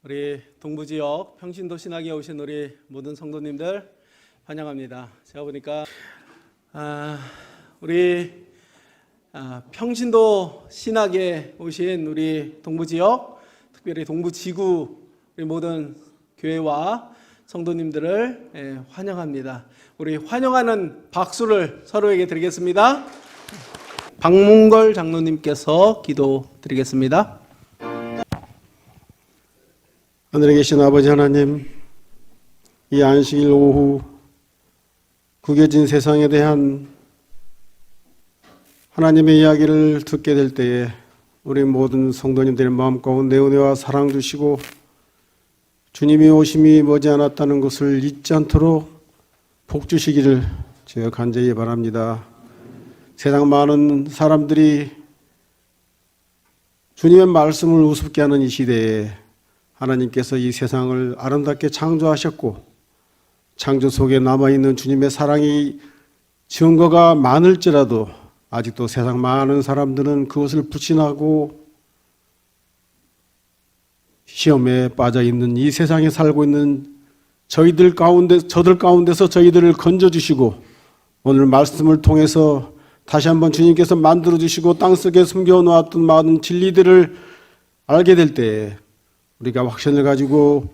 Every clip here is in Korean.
우리 동부지역 평신도 신학에 오신 우리 모든 성도님들 환영합니다. 제가 보니까 우리 평신도 신학에 오신 우리 동부지역, 특별히 동부지구 우리 모든 교회와 성도님들을 환영합니다. 우리 환영하는 박수를 서로에게 드리겠습니다. 박문걸 장로님께서 기도 드리겠습니다. 하늘에 계신 아버지 하나님, 이 안식일 오후 구겨진 세상에 대한 하나님의 이야기를 듣게 될 때에 우리 모든 성도님들의 마음 가운데 은혜와 사랑 주시고 주님이 오심이 머지않았다는 것을 잊지 않도록 복 주시기를 제가 간절히 바랍니다. 세상 많은 사람들이 주님의 말씀을 우습게 하는 이 시대에 하나님께서 이 세상을 아름답게 창조하셨고 창조 속에 남아있는 주님의 사랑이 증거가 많을지라도 아직도 세상 많은 사람들은 그것을 불신하고 시험에 빠져있는 이 세상에 살고 있는 저들 가운데서 저희들을 건져주시고 오늘 말씀을 통해서 다시 한번 주님께서 만들어주시고 땅속에 숨겨놓았던 많은 진리들을 알게 될 때에 우리가 확신을 가지고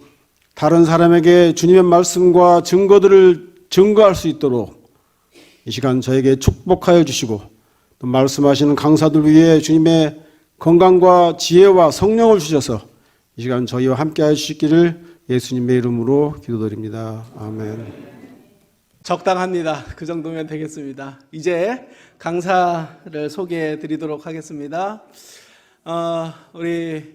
다른 사람에게 주님의 말씀과 증거들을 증거할 수 있도록 이 시간 저에게 축복하여 주시고 또 말씀하시는 강사들 위해 주님의 건강과 지혜와 성령을 주셔서 이 시간 저희와 함께 하시기를 예수님의 이름으로 기도드립니다. 아멘. 적당합니다. 그 정도면 되겠습니다. 이제 강사를 소개해 드리도록 하겠습니다. 우리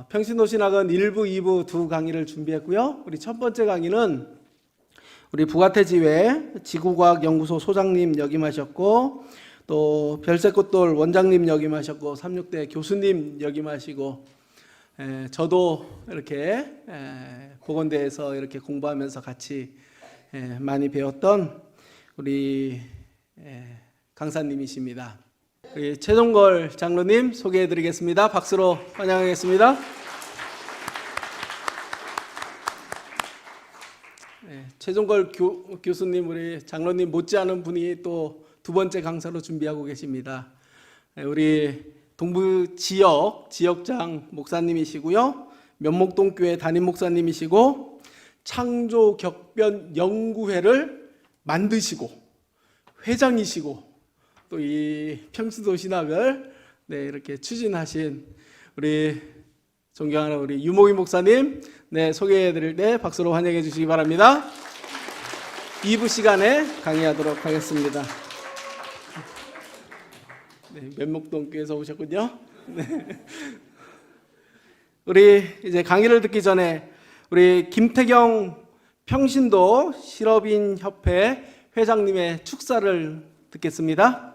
평신도 신학은 1부, 2부 두 강의를 준비했고요. 우리 첫 번째 강의는 우리 부가태지회 지구과학연구소 소장님 역임하셨고 또 별새꽃돌 원장님 역임하셨고 36대 교수님 역임하시고 저도 이렇게 보건대에서 이렇게 공부하면서 같이 많이 배웠던 우리 강사님이십니다. 우리 최종걸 장로님 소개해드리겠습니다. 박수로 환영하겠습니다. 최종걸 교수님, 우리 장로님 못지않은 분이 또 두 번째 강사로 준비하고 계십니다. 우리 동부 지역장 목사님이시고요, 면목동교회 담임 목사님이시고 창조격변연구회를 만드시고 회장이시고 또 이 평신도 신학을 이렇게 추진하신 우리 존경하는 우리 유목희 목사님 소개해드릴 때 박수로 환영해 주시기 바랍니다. 2부 시간에 강의하도록 하겠습니다. 면목동교에서 오셨군요. 우리 이제 강의를 듣기 전에 우리 김태경 평신도 실업인 협회 회장님의 축사를 듣겠습니다.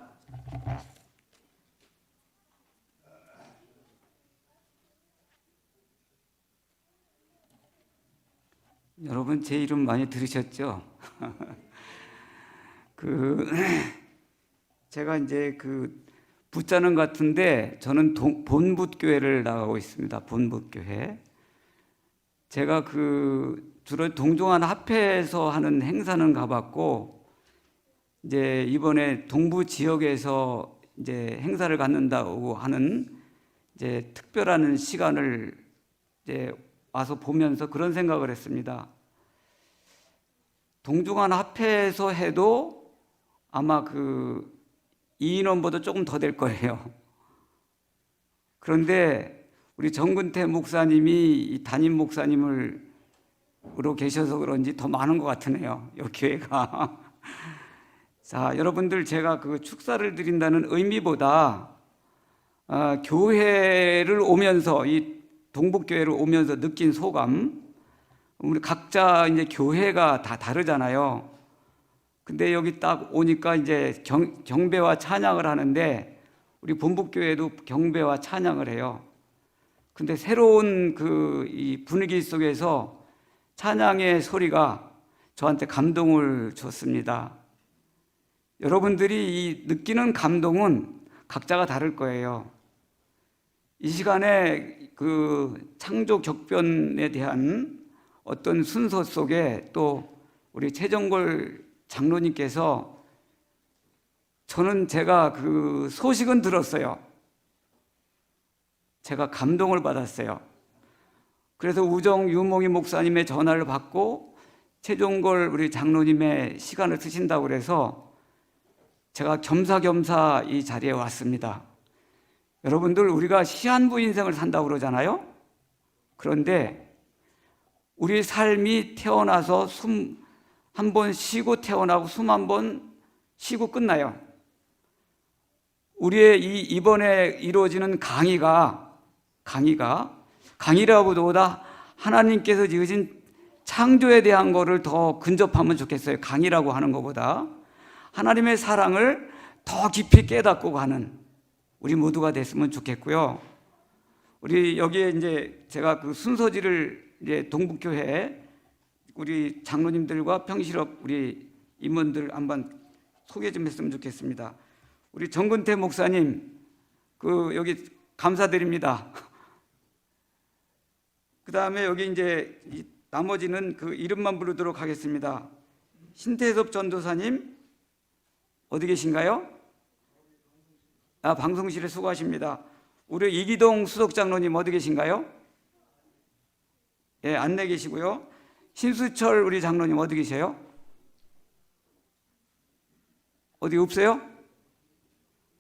여러분 제 이름 많이 들으셨죠? 제가 이제 붙자는 같은데 저는 본붓교회를 나가고 있습니다. 본붓교회. 제가 주로 동종한 합회에서 하는 행사는 가봤고 이제 이번에 동부 지역에서 이제 행사를 갖는다고 하는 이제 특별한 시간을 이제 와서 보면서 그런 생각을 했습니다. 동종한 합회에서 해도 아마 이 인원보다 조금 더 될 거예요. 그런데 우리 정근태 목사님이 이 담임 목사님으로 계셔서 그런지 더 많은 것 같으네요. 이 교회가. 자, 여러분들 제가 축사를 드린다는 의미보다 교회를 오면서 이 동북교회를 오면서 느낀 소감, 우리 각자 이제 교회가 다 다르잖아요. 근데 여기 딱 오니까 이제 경배와 찬양을 하는데 우리 본북교회도 경배와 찬양을 해요. 근데 새로운 이 분위기 속에서 찬양의 소리가 저한테 감동을 줬습니다. 여러분들이 이 느끼는 감동은 각자가 다를 거예요. 이 시간에 그 창조 격변에 대한 어떤 순서 속에 또 우리 최정골 장로님께서 제가 그 소식은 들었어요. 제가 감동을 받았어요. 그래서 우정 유몽희 목사님의 전화를 받고 최종걸 우리 장로님의 시간을 쓰신다고 그래서 제가 겸사겸사 이 자리에 왔습니다. 여러분들, 우리가 시한부 인생을 산다고 그러잖아요. 그런데 우리 삶이 태어나서 숨 한 번 쉬고 태어나고 숨 한 번 쉬고 끝나요. 우리의 이번에 이루어지는 강의라고보다 하나님께서 지으신 창조에 대한 거를 더 근접하면 좋겠어요. 강의라고 하는 것보다 하나님의 사랑을 더 깊이 깨닫고 가는 우리 모두가 됐으면 좋겠고요. 우리 여기에 이제 제가 그 순서지를 이제 동북교회 우리 장로님들과 평실업 우리 임원들 한번 소개 좀 했으면 좋겠습니다. 우리 정근태 목사님, 그 여기 감사드립니다. 그 다음에 여기 이제 나머지는 그 이름만 부르도록 하겠습니다. 신태섭 전도사님 어디 계신가요? 방송실에 수고하십니다. 우리 이기동 수석장로님 어디 계신가요? 예, 안내 계시고요. 신수철 우리 장로님 어디 계세요? 어디 없어요?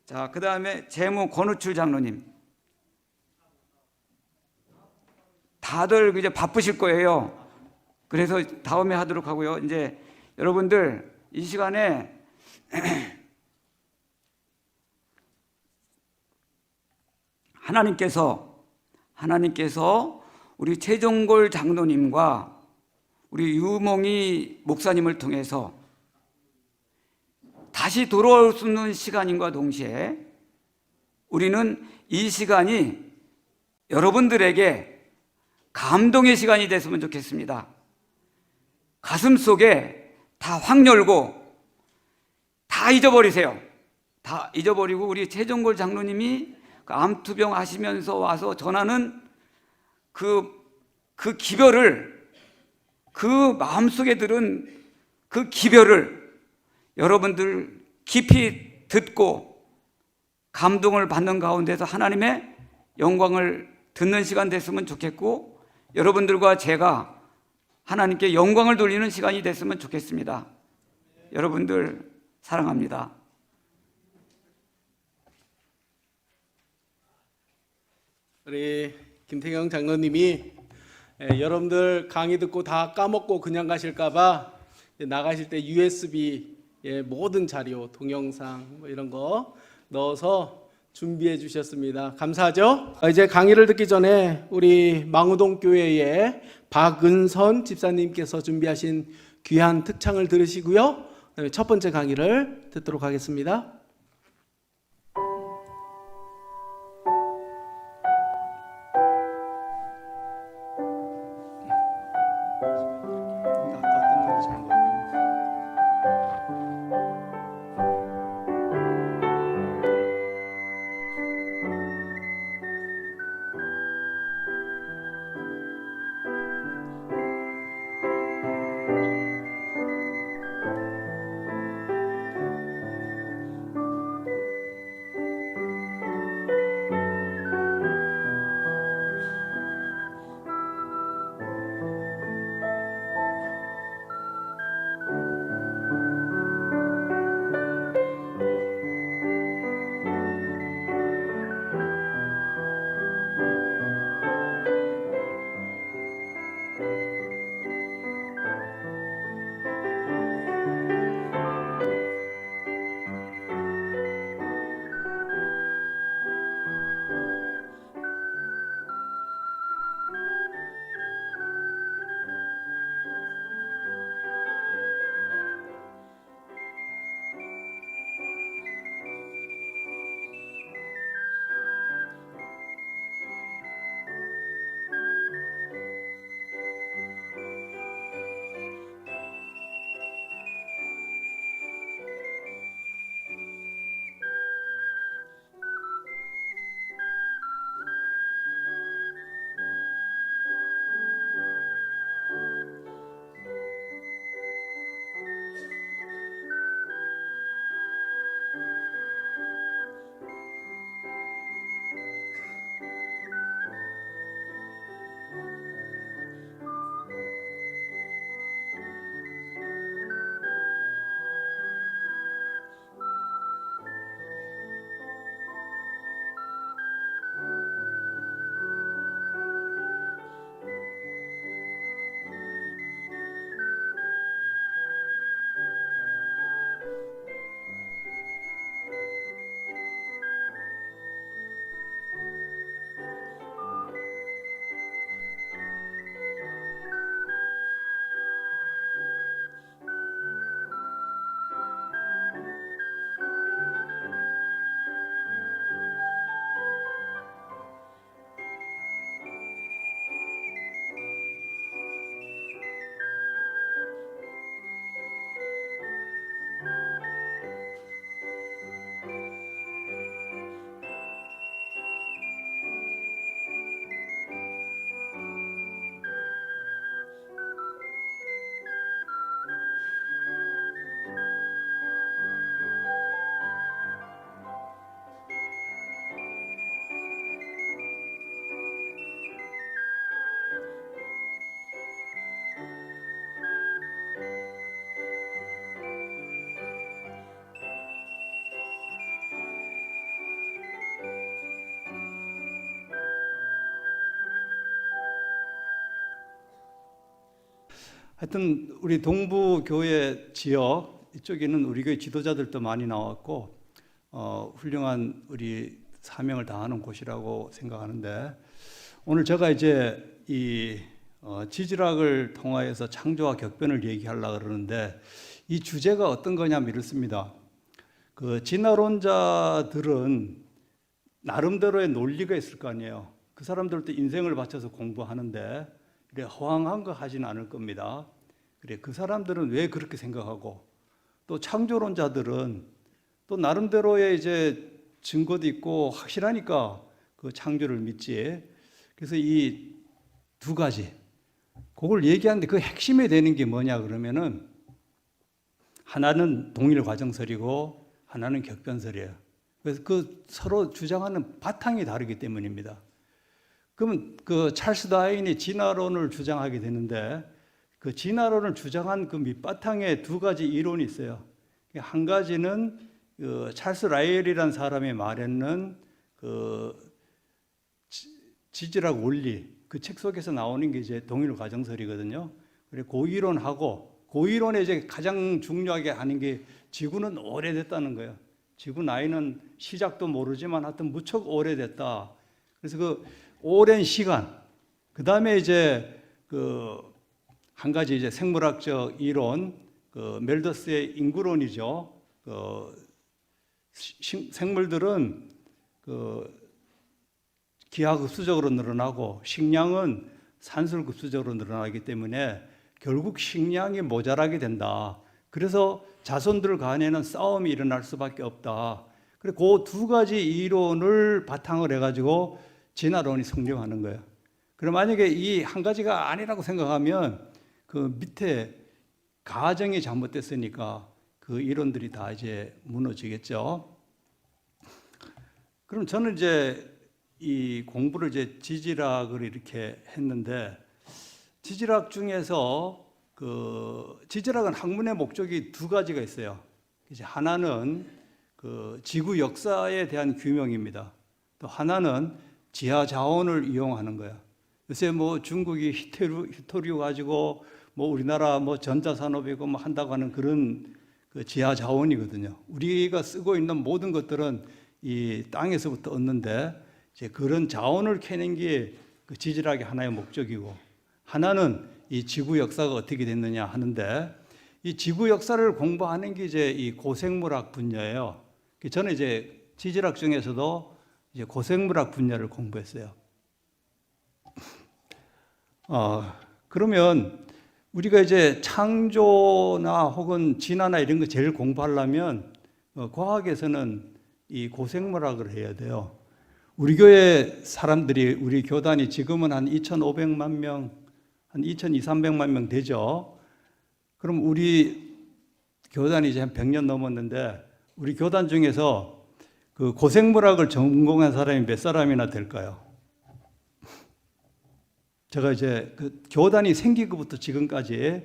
자, 그 다음에 재무 권우출 장로님. 다들 이제 바쁘실 거예요. 그래서 다음에 하도록 하고요. 이제 여러분들 이 시간에 하나님께서 우리 최종골 장로님과 우리 유몽희 목사님을 통해서 다시 돌아올 수 있는 시간인과 동시에 우리는 이 시간이 여러분들에게 감동의 시간이 됐으면 좋겠습니다. 가슴 속에 다 확 열고 다 잊어버리세요. 다 잊어버리고 우리 최종골 장로님이 그 암투병 하시면서 와서 전하는 그 기별을, 그 마음속에 들은 그 기별을 여러분들 깊이 듣고 감동을 받는 가운데서 하나님의 영광을 듣는 시간 됐으면 좋겠고, 여러분들과 제가 하나님께 영광을 돌리는 시간이 됐으면 좋겠습니다. 여러분들 사랑합니다. 우리 김태경 장로님이 여러분들 강의 듣고 다 까먹고 그냥 가실까봐 나가실 때 USB 모든 자료, 동영상 뭐 이런 거 넣어서 준비해 주셨습니다. 감사하죠? 이제 강의를 듣기 전에 우리 망우동 교회의 박은선 집사님께서 준비하신 귀한 특창을 들으시고요. 그다음에 첫 번째 강의를 듣도록 하겠습니다. 하여튼 우리 동부교회 지역 이쪽에는 우리 교회 지도자들도 많이 나왔고 훌륭한 우리 사명을 다하는 곳이라고 생각하는데, 오늘 제가 이제 이 지질학을 통하여서 창조와 격변을 얘기하려고 그러는데, 이 주제가 어떤 거냐면 이렇습니다. 그 진화론자들은 나름대로의 논리가 있을 거 아니에요. 그 사람들도 인생을 바쳐서 공부하는데 그래 허황한 거 하진 않을 겁니다. 그래 그 사람들은 왜 그렇게 생각하고, 또 창조론자들은 또 나름대로의 이제 증거도 있고 확실하니까 그 창조를 믿지. 그래서 이 두 가지 그걸 얘기하는데 그 핵심에 되는 게 뭐냐 그러면은, 하나는 동일 과정설이고 하나는 격변설이에요. 그래서 그 서로 주장하는 바탕이 다르기 때문입니다. 그러면 그 찰스 다윈이 진화론을 주장하게 되는데, 그 진화론을 주장한 그 밑바탕에 두 가지 이론이 있어요. 한 가지는 그 찰스 라이엘이라는 사람이 말했는 그 지질학 원리, 그 책 속에서 나오는 게 이제 동일 과정설이거든요. 그래 그 이론하고, 그 이론에 이제 가장 중요하게 하는 게 지구는 오래됐다는 거예요. 지구 나이는 시작도 모르지만 하여튼 무척 오래됐다. 그래서 그 오랜 시간, 그 다음에 이제 그 한 가지 이제 생물학적 이론, 그 멜더스의 인구론이죠. 생물들은 그 기하급수적으로 늘어나고 식량은 산술급수적으로 늘어나기 때문에 결국 식량이 모자라게 된다. 그래서 자손들 간에는 싸움이 일어날 수밖에 없다. 그리고 그 두 가지 이론을 바탕을 해가지고 진화론이 성립하는 거예요. 그럼 만약에 이 한 가지가 아니라고 생각하면 그 밑에 가정이 잘못됐으니까 그 이론들이 다 이제 무너지겠죠. 그럼 저는 이제 이 공부를 이제 지질학을 이렇게 했는데, 지질학 중에서 그 지질학은 학문의 목적이 두 가지가 있어요. 이제 하나는 그 지구 역사에 대한 규명입니다. 또 하나는 지하 자원을 이용하는 거야. 요새 뭐 중국이 히토류 가지고 뭐 우리나라 뭐 전자산업이고 뭐 한다고 하는 그런 그 지하 자원이거든요. 우리가 쓰고 있는 모든 것들은 이 땅에서부터 얻는데, 이제 그런 자원을 캐는 게 그 지질학의 하나의 목적이고, 하나는 이 지구 역사가 어떻게 됐느냐 하는데, 이 지구 역사를 공부하는 게 이제 이 고생물학 분야예요. 저는 이제 지질학 중에서도 이제 고생물학 분야를 공부했어요. 그러면 우리가 이제 창조나 혹은 진화나 이런 거 제일 공부하려면 과학에서는 이 고생물학을 해야 돼요. 우리 교회 사람들이, 우리 교단이 지금은 한 2,500만 명, 한 2,200~300만 명 되죠. 그럼 우리 교단이 이제 한 100년 넘었는데, 우리 교단 중에서 그 고생물학을 전공한 사람이 몇 사람이나 될까요? 제가 이제 그 교단이 생기고부터 지금까지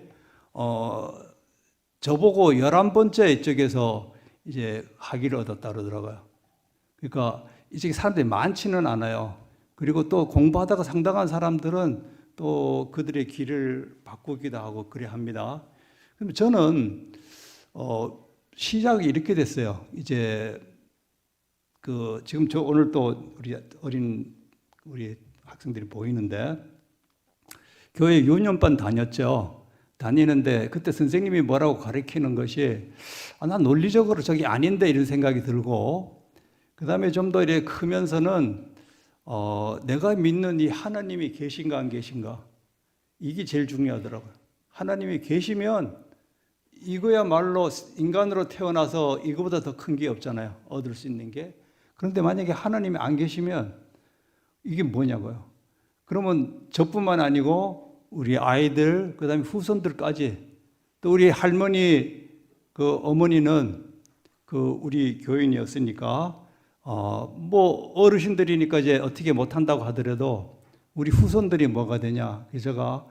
저보고 11번째 이쪽에서 이제 학위를 얻었다 그러더라고요. 그러니까 이쪽에 사람들이 많지는 않아요. 그리고 또 공부하다가 상당한 사람들은 또 그들의 길을 바꾸기도 하고 그래 합니다. 그럼 저는 시작이 이렇게 됐어요. 이제 그 지금 저 오늘 또 우리 어린 우리 학생들이 보이는데, 교회 유년반 다녔죠. 다니는데 그때 선생님이 뭐라고 가르치는 것이 난 논리적으로 저게 아닌데 이런 생각이 들고, 그 다음에 좀 더 이렇게 크면서는 내가 믿는 이 하나님이 계신가 안 계신가, 이게 제일 중요하더라고요. 하나님이 계시면 이거야말로 인간으로 태어나서 이거보다 더 큰 게 없잖아요, 얻을 수 있는 게. 그런데 만약에 하나님이 안 계시면 이게 뭐냐고요. 그러면 저뿐만 아니고 우리 아이들, 그 다음에 후손들까지, 또 우리 할머니, 그 어머니는 그 우리 교인이었으니까 뭐 어르신들이니까 이제 어떻게 못한다고 하더라도 우리 후손들이 뭐가 되냐. 그래서 제가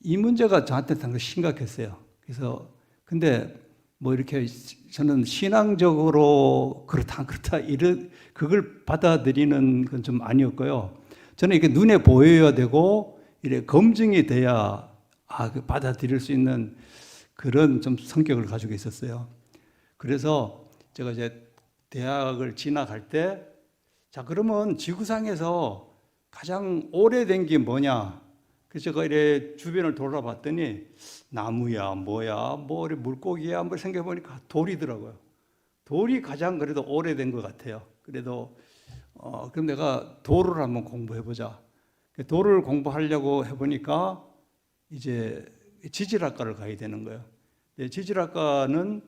이 문제가 저한테 상당히 심각했어요. 그래서 근데 뭐 이렇게 저는 신앙적으로 그렇다 그걸 받아들이는 건 좀 아니었고요. 저는 이게 눈에 보여야 되고 이래 검증이 돼야 받아들일 수 있는 그런 좀 성격을 가지고 있었어요. 그래서 제가 이제 대학을 지나갈 때, 자, 그러면 지구상에서 가장 오래된 게 뭐냐? 그래서 제가 이래 주변을 돌아봤더니 나무야, 뭐야, 뭐 물고기야, 뭐 생각해 보니까 돌이더라고요. 돌이 가장 그래도 오래된 것 같아요. 그래도 그럼 내가 돌을 한번 공부해 보자. 돌을 공부하려고 해보니까 이제 지질학과를 가야 되는 거예요. 지질학과는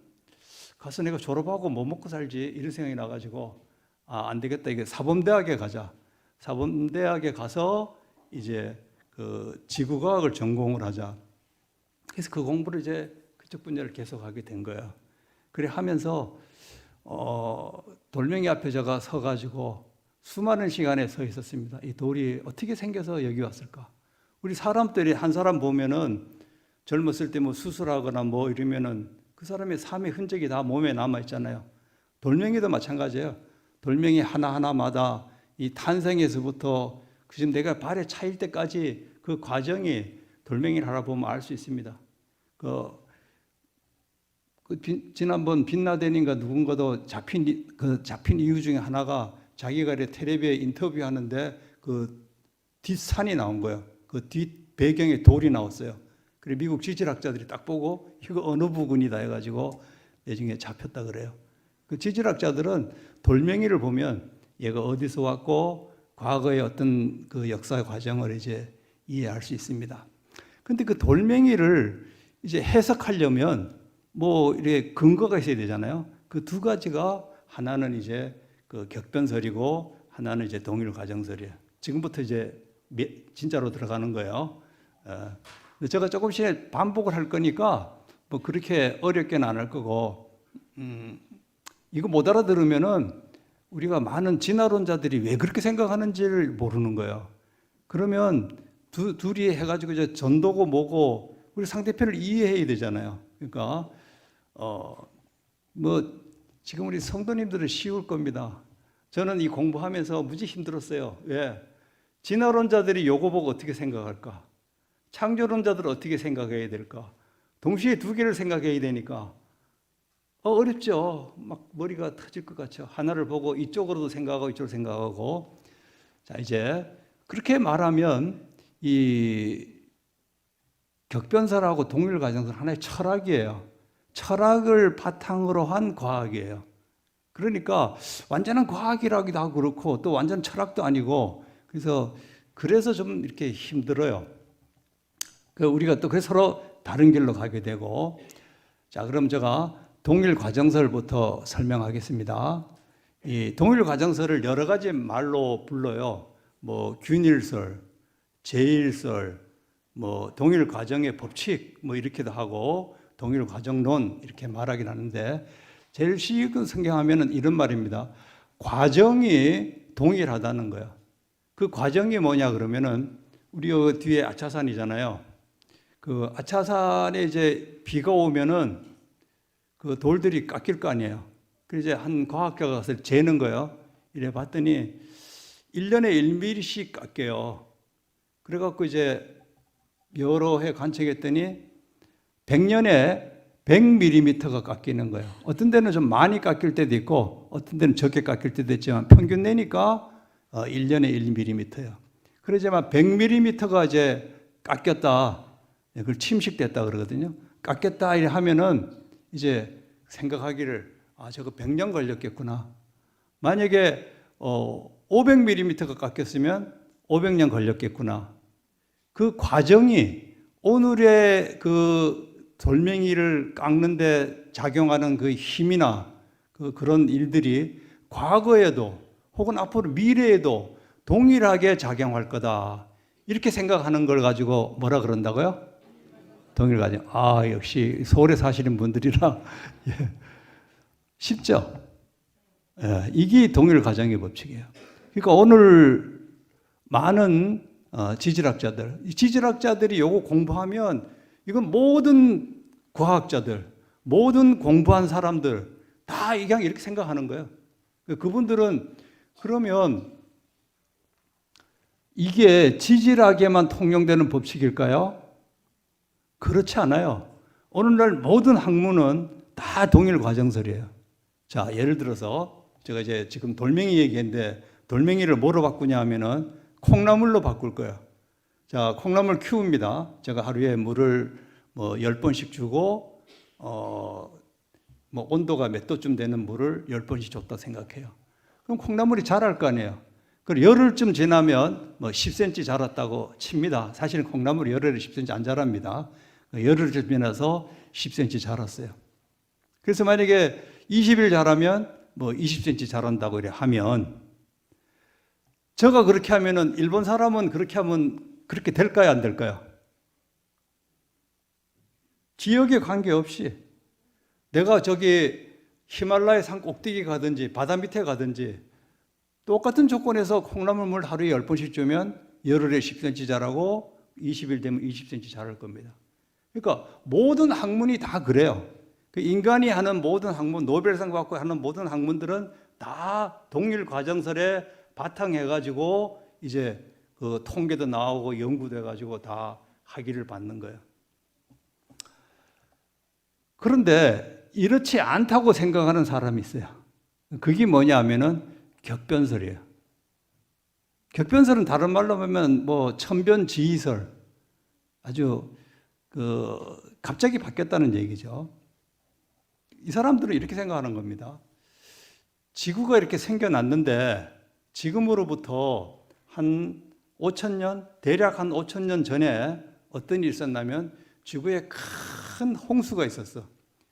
가서 내가 졸업하고 뭐 먹고 살지 이런 생각이 나가지고 안 되겠다. 이게 사범대학에 가자. 사범대학에 가서 이제 그 지구과학을 전공을 하자. 그래서 그 공부를 이제 그쪽 분야를 계속 하게 된 거예요. 그래 하면서 돌멩이 앞에 제가 서가지고 수많은 시간에 서 있었습니다. 이 돌이 어떻게 생겨서 여기 왔을까? 우리 사람들이 한 사람 보면은 젊었을 때 뭐 수술하거나 뭐 이러면은 그 사람의 삶의 흔적이 다 몸에 남아 있잖아요. 돌멩이도 마찬가지예요. 돌멩이 하나하나마다 이 탄생에서부터 지금 내가 발에 차일 때까지 그 과정이 돌멩이를 하나 보면 알 수 있습니다. 지난번 빈라덴인가 누군가도 잡힌 이유 중에 하나가 자기가 텔레비에 인터뷰하는데 그 뒷산이 나온 거예요. 그 뒷 배경에 돌이 나왔어요. 그래 미국 지질학자들이 딱 보고 이거 어느 부근이다 해가지고 나중에 잡혔다 그래요. 그 지질학자들은 돌멩이를 보면 얘가 어디서 왔고 과거의 어떤 그 역사 과정을 이제 이해할 수 있습니다. 근데 그 돌멩이를 이제 해석하려면 뭐 이렇게 근거가 있어야 되잖아요. 그 두 가지가 하나는 이제 그 격변설이고 하나는 이제 동일 과정설이에요. 지금부터 이제 진짜로 들어가는 거예요. 제가 조금씩 반복을 할 거니까 뭐 그렇게 어렵게는 안 할 거고, 이거 못 알아들으면은 우리가 많은 진화론자들이 왜 그렇게 생각하는지를 모르는 거예요. 그러면 둘이 해가지고 이제 전도고 뭐고 우리 상대편을 이해해야 되잖아요. 그러니까 뭐 지금 우리 성도님들은 쉬울 겁니다. 저는 이 공부하면서 무지 힘들었어요. 왜? 진화론자들이 요거 보고 어떻게 생각할까? 창조론자들은 어떻게 생각해야 될까? 동시에 두 개를 생각해야 되니까 어렵죠. 막 머리가 터질 것 같죠. 하나를 보고 이쪽으로도 생각하고 이쪽으로 생각하고. 자, 이제 그렇게 말하면 이 격변설하고 동일과정설 하나의 철학이에요. 철학을 바탕으로 한 과학이에요. 그러니까 완전한 과학이라기도 하고 그렇고 또 완전 철학도 아니고 그래서 좀 이렇게 힘들어요. 우리가 또 그래서 서로 다른 길로 가게 되고. 자, 그럼 제가 동일과정설부터 설명하겠습니다. 이 동일과정설을 여러 가지 말로 불러요. 뭐 균일설, 제일설, 뭐 동일과정의 법칙 뭐 이렇게도 하고 동일과정론 이렇게 말하긴 하는데 제일 쉬운 성경하면은 이런 말입니다. 과정이 동일하다는 거예요. 그 과정이 뭐냐 그러면은 우리 여기 뒤에 아차산이잖아요. 그 아차산에 이제 비가 오면은 그 돌들이 깎일 거 아니에요. 그래서 이제 한 과학자가 가서 재는 거예요. 이래 봤더니 1년에 1mm씩 깎여요. 그래갖고 이제 여러 해 관측했더니 100년에 100mm가 깎이는 거예요. 어떤 데는 좀 많이 깎일 때도 있고 어떤 데는 적게 깎일 때도 있지만 평균 내니까 1년에 1mm예요. 그러지만 100mm가 이제 깎였다. 그걸 침식됐다 그러거든요. 깎였다 하면은 이제 생각하기를 저거 100년 걸렸겠구나. 만약에 500mm가 깎였으면 500년 걸렸겠구나. 그 과정이 오늘의 그 돌멩이를 깎는데 작용하는 그 힘이나 그런 일들이 과거에도 혹은 앞으로 미래에도 동일하게 작용할 거다. 이렇게 생각하는 걸 가지고 뭐라 그런다고요? 동일과정. 역시 서울에 사시는 분들이라 쉽죠? 이게 동일과정의 법칙이에요. 그러니까 오늘 많은 지질학자들이 이거 공부하면 이건 모든 과학자들, 모든 공부한 사람들 다 그냥 이렇게 생각하는 거예요. 그분들은 그러면 이게 지질학에만 통용되는 법칙일까요? 그렇지 않아요. 오늘날 모든 학문은 다 동일 과정설이에요. 자, 예를 들어서 제가 이제 지금 돌멩이 얘기했는데 돌멩이를 뭐로 바꾸냐 하면은 콩나물로 바꿀 거예요. 자, 콩나물 키웁니다. 제가 하루에 물을 뭐 10번씩 주고 뭐 온도가 몇 도쯤 되는 물을 10번씩 줬다 생각해요. 그럼 콩나물이 자랄 거 아니에요. 그리고 열흘쯤 지나면 뭐 10cm 자랐다고 칩니다. 사실은 콩나물이 열흘에 10cm 안 자랍니다. 열흘쯤 지나서 10cm 자랐어요. 그래서 만약에 20일 자라면 뭐 20cm 자란다고 이래 하면 제가 그렇게 하면은 일본 사람은 그렇게 하면 그렇게 될까요, 안 될까요? 지역에 관계없이 내가 저기 히말라야 산 꼭대기 가든지 바다 밑에 가든지 똑같은 조건에서 콩나물 물 하루에 10번씩 주면 열흘에 10cm 자라고 20일 되면 20cm 자랄 겁니다. 그러니까 모든 학문이 다 그래요. 그 인간이 하는 모든 학문, 노벨상 받고 하는 모든 학문들은 다 동일 과정설에 바탕해가지고 이제 그 통계도 나오고 연구돼가지고 다 학위를 받는 거예요. 그런데 이렇지 않다고 생각하는 사람이 있어요. 그게 뭐냐 하면은 격변설이에요. 격변설은 다른 말로 하면 뭐 천변지휘설, 아주 갑자기 바뀌었다는 얘기죠. 이 사람들은 이렇게 생각하는 겁니다. 지구가 이렇게 생겨났는데 지금으로부터 한 5,000년, 대략 한 5,000년 전에 어떤 일이 있었냐면 지구에 큰 홍수가 있었어.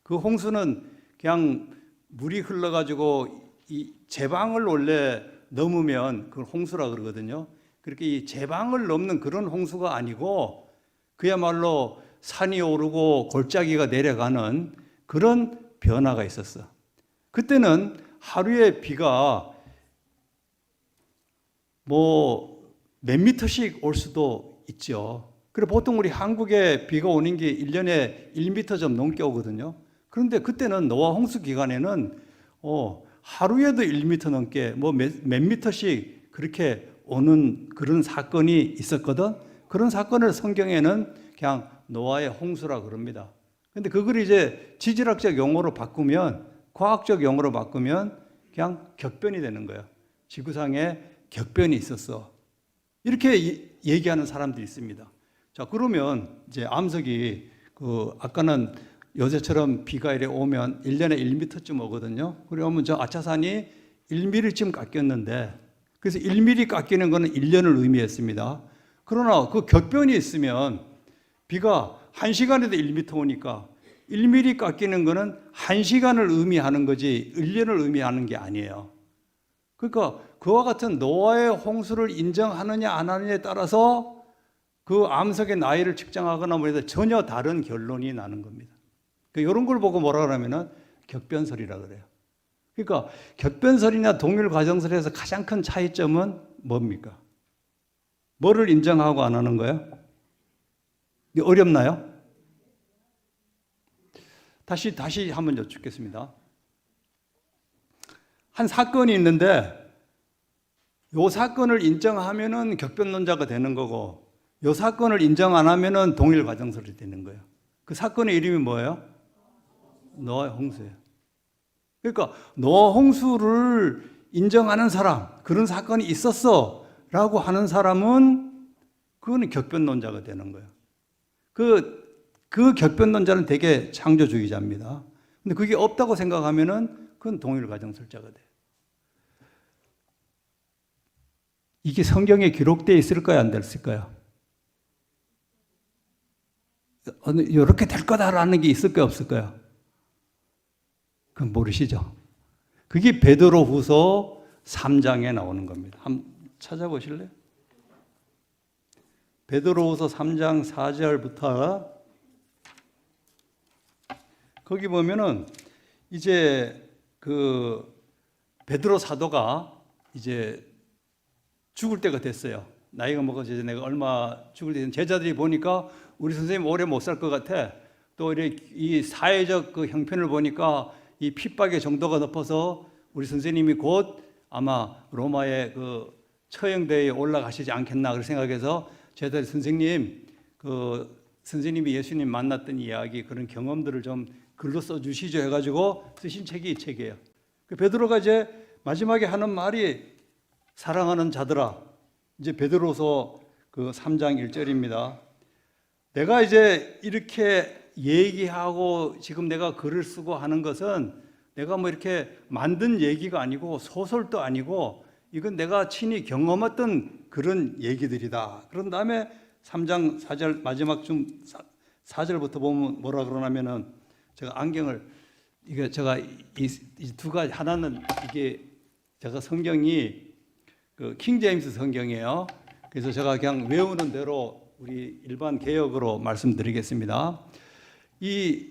그 홍수는 그냥 물이 흘러가지고 이 제방을 원래 넘으면 그걸 홍수라 그러거든요. 그렇게 이 제방을 넘는 그런 홍수가 아니고 그야말로 산이 오르고 골짜기가 내려가는 그런 변화가 있었어. 그때는 하루에 비가 뭐 몇 미터씩 올 수도 있죠. 그래 보통 우리 한국에 비가 오는 게 1년에 1미터 좀 넘게 오거든요. 그런데 그때는 노아 홍수 기간에는 하루에도 1미터 넘게 뭐 몇 미터씩 그렇게 오는 그런 사건이 있었거든. 그런 사건을 성경에는 그냥 노아의 홍수라 그럽니다. 근데 그걸 이제 지질학적 용어로 바꾸면, 과학적 용어로 바꾸면 그냥 격변이 되는 거예요. 지구상에 격변이 있었어. 이렇게 얘기하는 사람들이 있습니다. 자, 그러면 이제 암석이 아까는 요새처럼 비가 이래 오면 1년에 1미터쯤 오거든요. 그러면 저 아차산이 1mm쯤 깎였는데, 그래서 1mm 깎이는 거는 1년을 의미했습니다. 그러나 그 격변이 있으면 비가 1시간에도 1m 오니까 1mm 깎이는 거는 1시간을 의미하는 거지 1년을 의미하는 게 아니에요. 그러니까 그와 같은 노아의 홍수를 인정하느냐 안 하느냐에 따라서 그 암석의 나이를 측정하거나 뭐 해서 전혀 다른 결론이 나는 겁니다. 이런 걸 보고 뭐라 그러면은 격변설이라 그래요. 그러니까 격변설이나 동일 과정설에서 가장 큰 차이점은 뭡니까? 뭐를 인정하고 안 하는 거예요? 어렵나요? 다시 한번 여쭙겠습니다. 한 사건이 있는데 이 사건을 인정하면은 격변론자가 되는 거고 이 사건을 인정 안 하면은 동일 과정설이 되는 거예요. 그 사건의 이름이 뭐예요? 노아의 홍수예요. 그러니까 노아 홍수를 인정하는 사람, 그런 사건이 있었어라고 하는 사람은 그거는 격변론자가 되는 거예요. 그 격변론자는 되게 창조주의자입니다. 근데 그게 없다고 생각하면은 그건 동일 과정설자가 돼요. 이게 성경에 기록되어 있을까요? 안 됐을까요? 이렇게 될 거다라는 게 있을까요? 없을까요? 그건 모르시죠? 그게 베드로후서 3장에 나오는 겁니다. 한번 찾아보실래요? 베드로후서 3장 4절부터 거기 보면은 이제 그 베드로 사도가 이제 죽을 때가 됐어요. 나이가 먹어서 이제 내가 얼마 죽을 때 제자들이 보니까 우리 선생님 오래 못 살 것 같아. 또 이 사회적 그 형편을 보니까 이 핍박의 정도가 높아서 우리 선생님이 곧 아마 로마의 그 처형대에 올라가시지 않겠나 그렇게 생각해서 제자들이 선생님 그 선생님이 예수님 만났던 이야기 그런 경험들을 좀 글로 써주시죠 해가지고 쓰신 책이 이 책이에요. 그 베드로가 이제 마지막에 하는 말이 사랑하는 자들아, 이제 베드로서 그 3장 1절입니다. 내가 이제 이렇게 얘기하고 지금 내가 글을 쓰고 하는 것은 내가 뭐 이렇게 만든 얘기가 아니고 소설도 아니고 이건 내가 친히 경험했던 그런 얘기들이다. 그런 다음에 3장 4절 마지막 좀 4절부터 보면 뭐라 그러냐면은 제가 안경을 이게 제가 이 두 가지 하나는 이게 제가 성경이 그 킹 제임스 성경이에요. 그래서 제가 그냥 외우는 대로 우리 일반 개역으로 말씀드리겠습니다. 이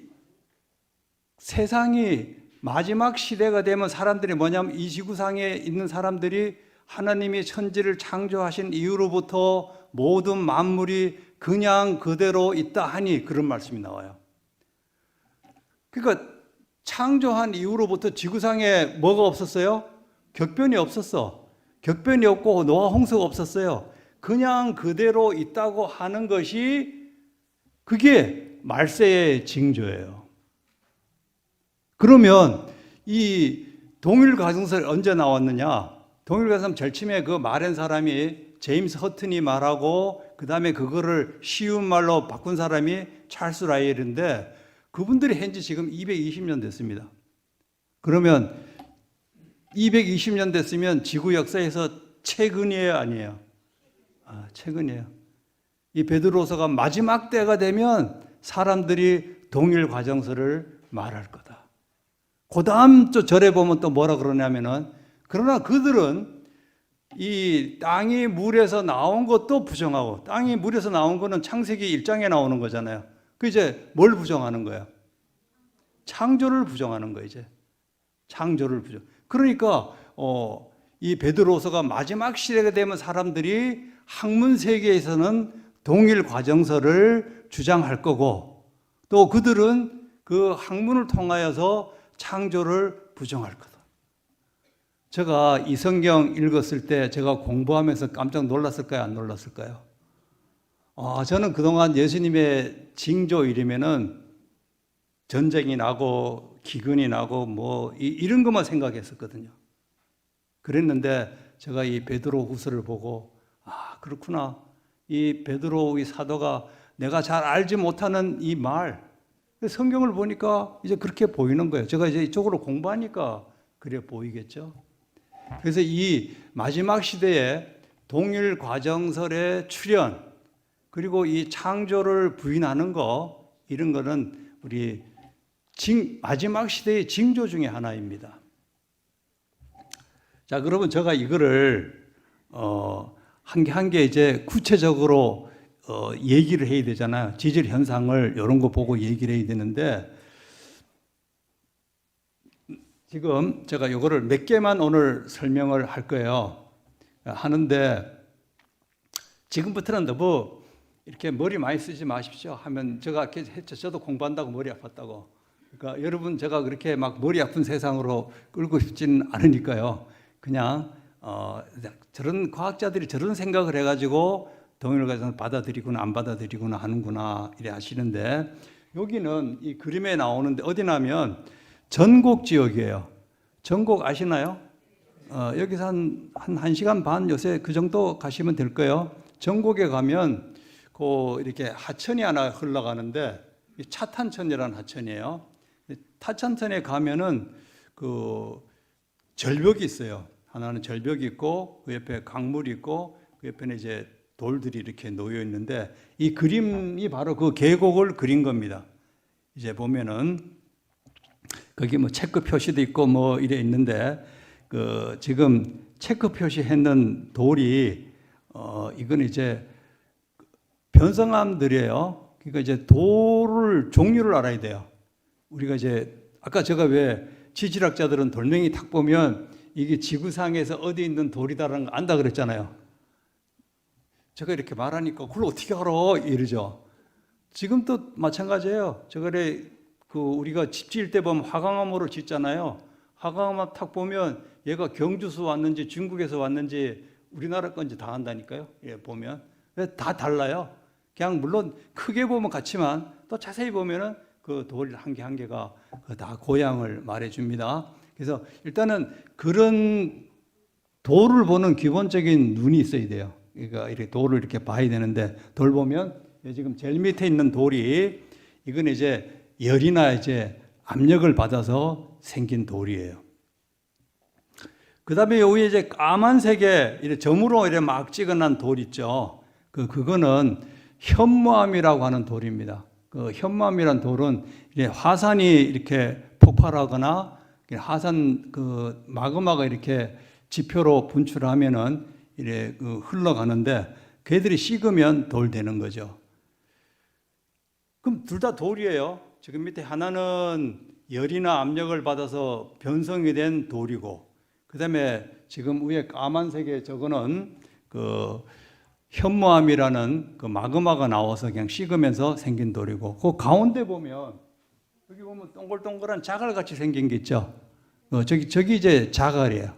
세상이 마지막 시대가 되면 사람들이 뭐냐면 이 지구상에 있는 사람들이 하나님이 천지를 창조하신 이후로부터 모든 만물이 그냥 그대로 있다 하니 그런 말씀이 나와요. 그러니까 창조한 이후로부터 지구상에 뭐가 없었어요? 격변이 없었어. 격변이 없고 노아 홍수가 없었어요. 그냥 그대로 있다고 하는 것이 그게 말세의 징조예요. 그러면 이 동일가정설 언제 나왔느냐? 동일가정 절침에 그 말한 사람이 제임스 허튼이 말하고 그 다음에 그거를 쉬운 말로 바꾼 사람이 찰스 라이엘인데 그분들이 현재 지금 220년 됐습니다. 그러면 220년 됐으면 지구 역사에서 최근이에요, 아니에요? 최근이에요. 이 베드로서가 마지막 때가 되면 사람들이 동일 과정서를 말할 거다. 그 다음 또 절에 보면 또 뭐라 그러냐면은 그러나 그들은 이 땅이 물에서 나온 것도 부정하고 땅이 물에서 나온 거는 창세기 1장에 나오는 거잖아요. 그 이제 뭘 부정하는 거예요? 창조를 부정하는 거예요, 이제. 창조를 부정. 그러니까 이 베드로서가 마지막 시대가 되면 사람들이 학문 세계에서는 동일 과정서를 주장할 거고 또 그들은 그 학문을 통하여서 창조를 부정할 거다. 제가 이 성경 읽었을 때 제가 공부하면서 깜짝 놀랐을까요? 안 놀랐을까요? 저는 그동안 예수님의 징조 이르면은 전쟁이 나고 기근이 나고 뭐 이런 것만 생각했었거든요. 그랬는데 제가 이 베드로 후서를 보고 그렇구나. 이 베드로 이 사도가 내가 잘 알지 못하는 이 말, 성경을 보니까 이제 그렇게 보이는 거예요. 제가 이제 이쪽으로 공부하니까 그래 보이겠죠. 그래서 이 마지막 시대에 동일 과정설의 출현 그리고 이 창조를 부인하는 거 이런 거는 우리 마지막 시대의 징조 중에 하나입니다. 자, 그러면 제가 이거를 한 개 한 개 이제 구체적으로 얘기를 해야 되잖아요. 지질 현상을 이런 거 보고 얘기를 해야 되는데 지금 제가 이거를 몇 개만 오늘 설명을 할 거예요. 하는데 지금부터는 너무 이렇게 머리 많이 쓰지 마십시오 하면 제가 이렇게 했죠. 저도 공부한다고 머리 아팠다고. 그러니까 여러분 제가 그렇게 막 머리 아픈 세상으로 끌고 싶지는 않으니까요. 그냥 저런 과학자들이 저런 생각을 해가지고 동일과정을 받아들이구나 안 받아들이구나 하는구나 이래 하시는데 여기는 이 그림에 나오는데 어디냐면 전곡 지역이에요. 전곡 아시나요? 여기서 한 1시간 반 요새 그 정도 가시면 될 거예요. 전곡에 가면 이렇게 하천이 하나 흘러가는데 차탄천이라는 하천이에요. 타천천에 가면은 그 절벽이 있어요. 하나는 절벽이 있고 그 옆에 강물이 있고 그 옆에는 이제 돌들이 이렇게 놓여 있는데 이 그림이 바로 그 계곡을 그린 겁니다. 이제 보면은 거기 뭐 체크 표시도 있고 뭐 이래 있는데 그 지금 체크 표시했는 돌이 이건 이제 변성암들이에요. 그러니까 이제 돌을 종류를 알아야 돼요. 우리가 이제 아까 제가 왜 지질학자들은 돌멩이 탁 보면 이게 지구상에서 어디 있는 돌이다라는 거 안다 그랬잖아요. 제가 이렇게 말하니까 그걸 어떻게 알아? 이러죠. 지금도 마찬가지예요. 저거를 우리가 집 지을 때 보면 화강암으로 짓잖아요. 화강암 탁 보면 얘가 경주에서 왔는지 중국에서 왔는지 우리나라 건지 다 안다니까요. 예, 보면 다 달라요. 그냥 물론 크게 보면 같지만 또 자세히 보면은 그 돌 한 개 한 개가 다 고향을 말해줍니다. 그래서 일단은 그런 돌을 보는 기본적인 눈이 있어야 돼요. 그러니까 이렇게 돌을 이렇게 봐야 되는데 돌 보면 지금 제일 밑에 있는 돌이 이건 이제 열이나 이제 압력을 받아서 생긴 돌이에요. 그 다음에 여기 이제 까만색에 이렇게 점으로 이렇게 막 찍어난 돌 있죠. 그거는 현무암이라고 하는 돌입니다. 그 현무암이라는 돌은 이제 화산이 이렇게 폭발하거나 화산 그 마그마가 이렇게 지표로 분출하면은 이렇게 흘러가는데 걔들이 식으면 돌 되는 거죠. 그럼 둘 다 돌이에요. 지금 밑에 하나는 열이나 압력을 받아서 변성이 된 돌이고, 그 다음에 지금 위에 까만색의 저거는 그 현무암이라는 그 마그마가 나와서 그냥 식으면서 생긴 돌이고, 그 가운데 보면 여기 보면 동글동글한 자갈같이 생긴 게 있죠. 저기 이제 자갈이에요.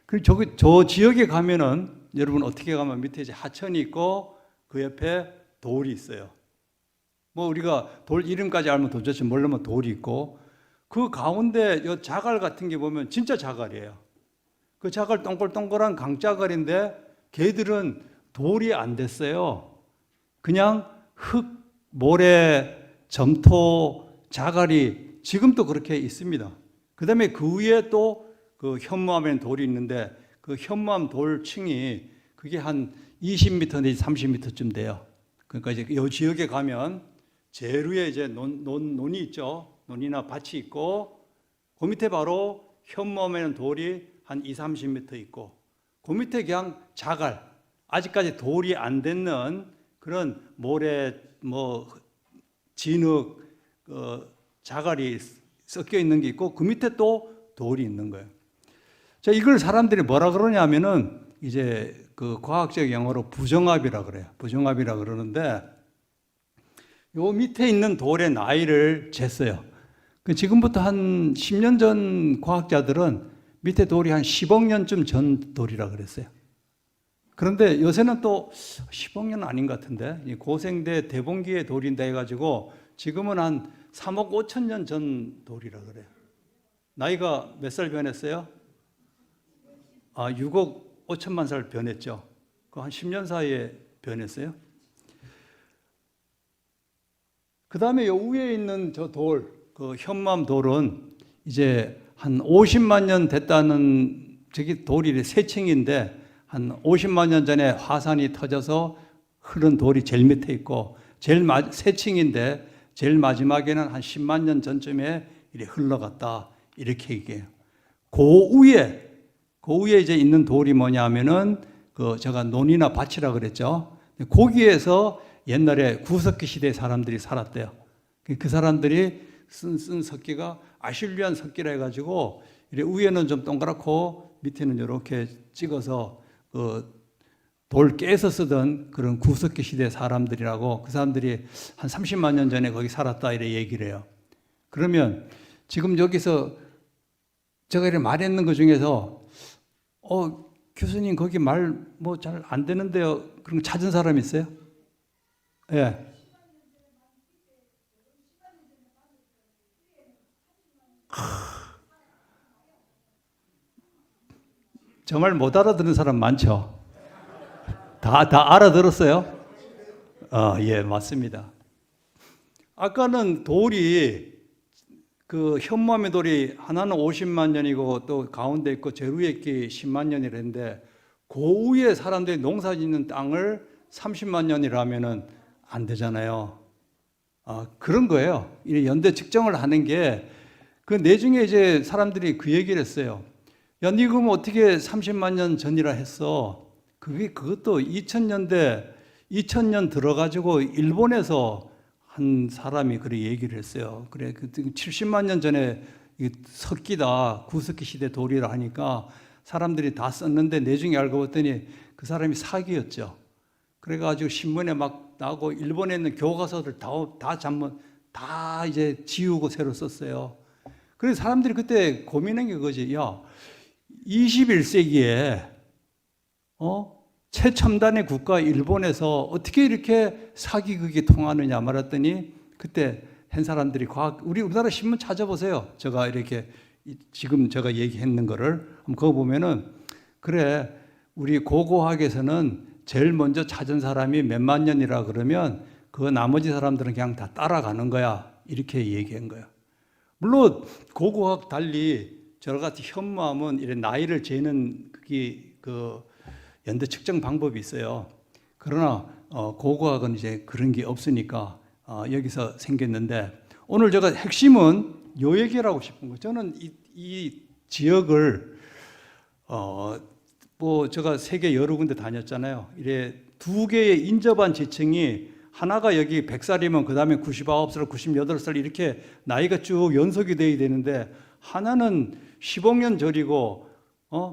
그리고 저 지역에 가면은 여러분 어떻게 가면 밑에 이제 하천이 있고 그 옆에 돌이 있어요. 뭐 우리가 돌 이름까지 알면 도대체 모르면 돌이 있고, 그 가운데 이 자갈 같은 게 보면 진짜 자갈이에요. 그 자갈 동글동글한 강자갈인데 걔들은 돌이 안 됐어요. 그냥 흙, 모래, 점토, 자갈이 지금도 그렇게 있습니다. 그 다음에 그 위에 또 그 현무암에는 돌이 있는데 그 현무암 돌층이 그게 한 20m 내지 30m쯤 돼요. 그러니까 이제 이 지역에 가면 제일 위에 이제 논이 있죠. 논이나 밭이 있고, 그 밑에 바로 현무암에는 돌이 한 20-30m 있고, 그 밑에 그냥 자갈, 아직까지 돌이 안 됐는 그런 모래, 뭐 진흙, 자갈이 섞여 있는 게 있고, 그 밑에 또 돌이 있는 거예요. 자, 이걸 사람들이 뭐라 그러냐면은 이제 그 과학적 용어로 부정합이라 그래요. 부정합이라 그러는데, 요 밑에 있는 돌의 나이를 쟀어요. 지금부터 한 10년 전 과학자들은 밑에 돌이 한 10억 년쯤 전 돌이라 그랬어요. 그런데 요새는 또 10억 년은 아닌 것 같은데, 고생대 대봉기의 돌인데 해가지고 지금은 한 3억 5천 년 전 돌이라 그래요. 나이가 몇 살 변했어요? 6억 5천만 살 변했죠. 그 한 10년 사이에 변했어요. 그 다음에 요 위에 있는 저 돌, 그 현무암 돌은 이제 한 50만 년 됐다는, 저기 돌이 세 층인데 한 50만 년 전에 화산이 터져서 흐른 돌이 제일 밑에 있고, 세 층인데 제일 마지막에는 한 10만 년 전쯤에 이렇게 흘러갔다, 이렇게 얘기해요. 그 위에 이제 있는 돌이 뭐냐면은 제가 논이나 밭이라 그랬죠. 거기에서 옛날에 구석기 시대 사람들이 살았대요. 그 사람들이 쓴 석기가 아실리안 석기라 해가지고 위에는 좀 동그랗고 밑에는 이렇게 찍어서 돌 깨서 쓰던 그런 구석기 시대 사람들이라고, 그 사람들이 한 30만 년 전에 거기 살았다 이래 얘기를 해요. 그러면 지금 여기서 제가 이렇게 말했는 것 중에서 교수님 거기 말 뭐 잘 안 되는데요, 그런 거 찾은 사람 있어요? 예. 정말 못 알아듣는 사람 많죠? 다 알아들었어요? 예, 맞습니다. 아까는 돌이, 그 현무암의 돌이 하나는 50만 년이고 또 가운데 있고 제일 위에 있기 10만 년이랬는데, 그 위에 사람들이 농사 짓는 땅을 30만 년이라면은 안 되잖아요. 그런 거예요. 이 연대 측정을 하는 게, 그 내중에 이제 사람들이 그 얘기를 했어요. 야, 니 그럼 어떻게 30만 년 전이라 했어? 그것도 2000년 들어가지고 일본에서 한 사람이 그렇게 얘기를 했어요. 그래, 70만 년 전에 석기다, 구석기 시대 돌이라 하니까 사람들이 다 썼는데 내중에 알고 봤더니 그 사람이 사기였죠. 그래가지고 신문에 막 나오고 일본에 있는 교과서들 다 이제 지우고 새로 썼어요. 그래서 사람들이 그때 고민한 게 그거지. 야, 21세기에 최첨단의 국가 일본에서 어떻게 이렇게 사기극이 통하느냐 말했더니 그때 한 사람들이 우리나라 신문 찾아보세요. 제가 이렇게 지금 제가 얘기했는 거를 한번 그거 보면은 그래 우리 고고학에서는 제일 먼저 찾은 사람이 몇만 년이라 그러면 그 나머지 사람들은 그냥 다 따라가는 거야. 이렇게 얘기한 거야. 물론 고고학 달리 저와 같이 현무암은 이런 나이를 재는 그게 그 연대 측정 방법이 있어요. 그러나 고고학은 이제 그런 게 없으니까 여기서 생겼는데 오늘 제가 핵심은 요 얘기를 하고 싶은 거예요. 저는 이 지역을 뭐 제가 세계 여러 군데 다녔잖아요. 이래 두 개의 인접한 지층이 하나가 여기 100살이면 그 다음에 99살, 98살 이렇게 나이가 쭉 연속이 돼야 되는데 하나는 10억 년 전이고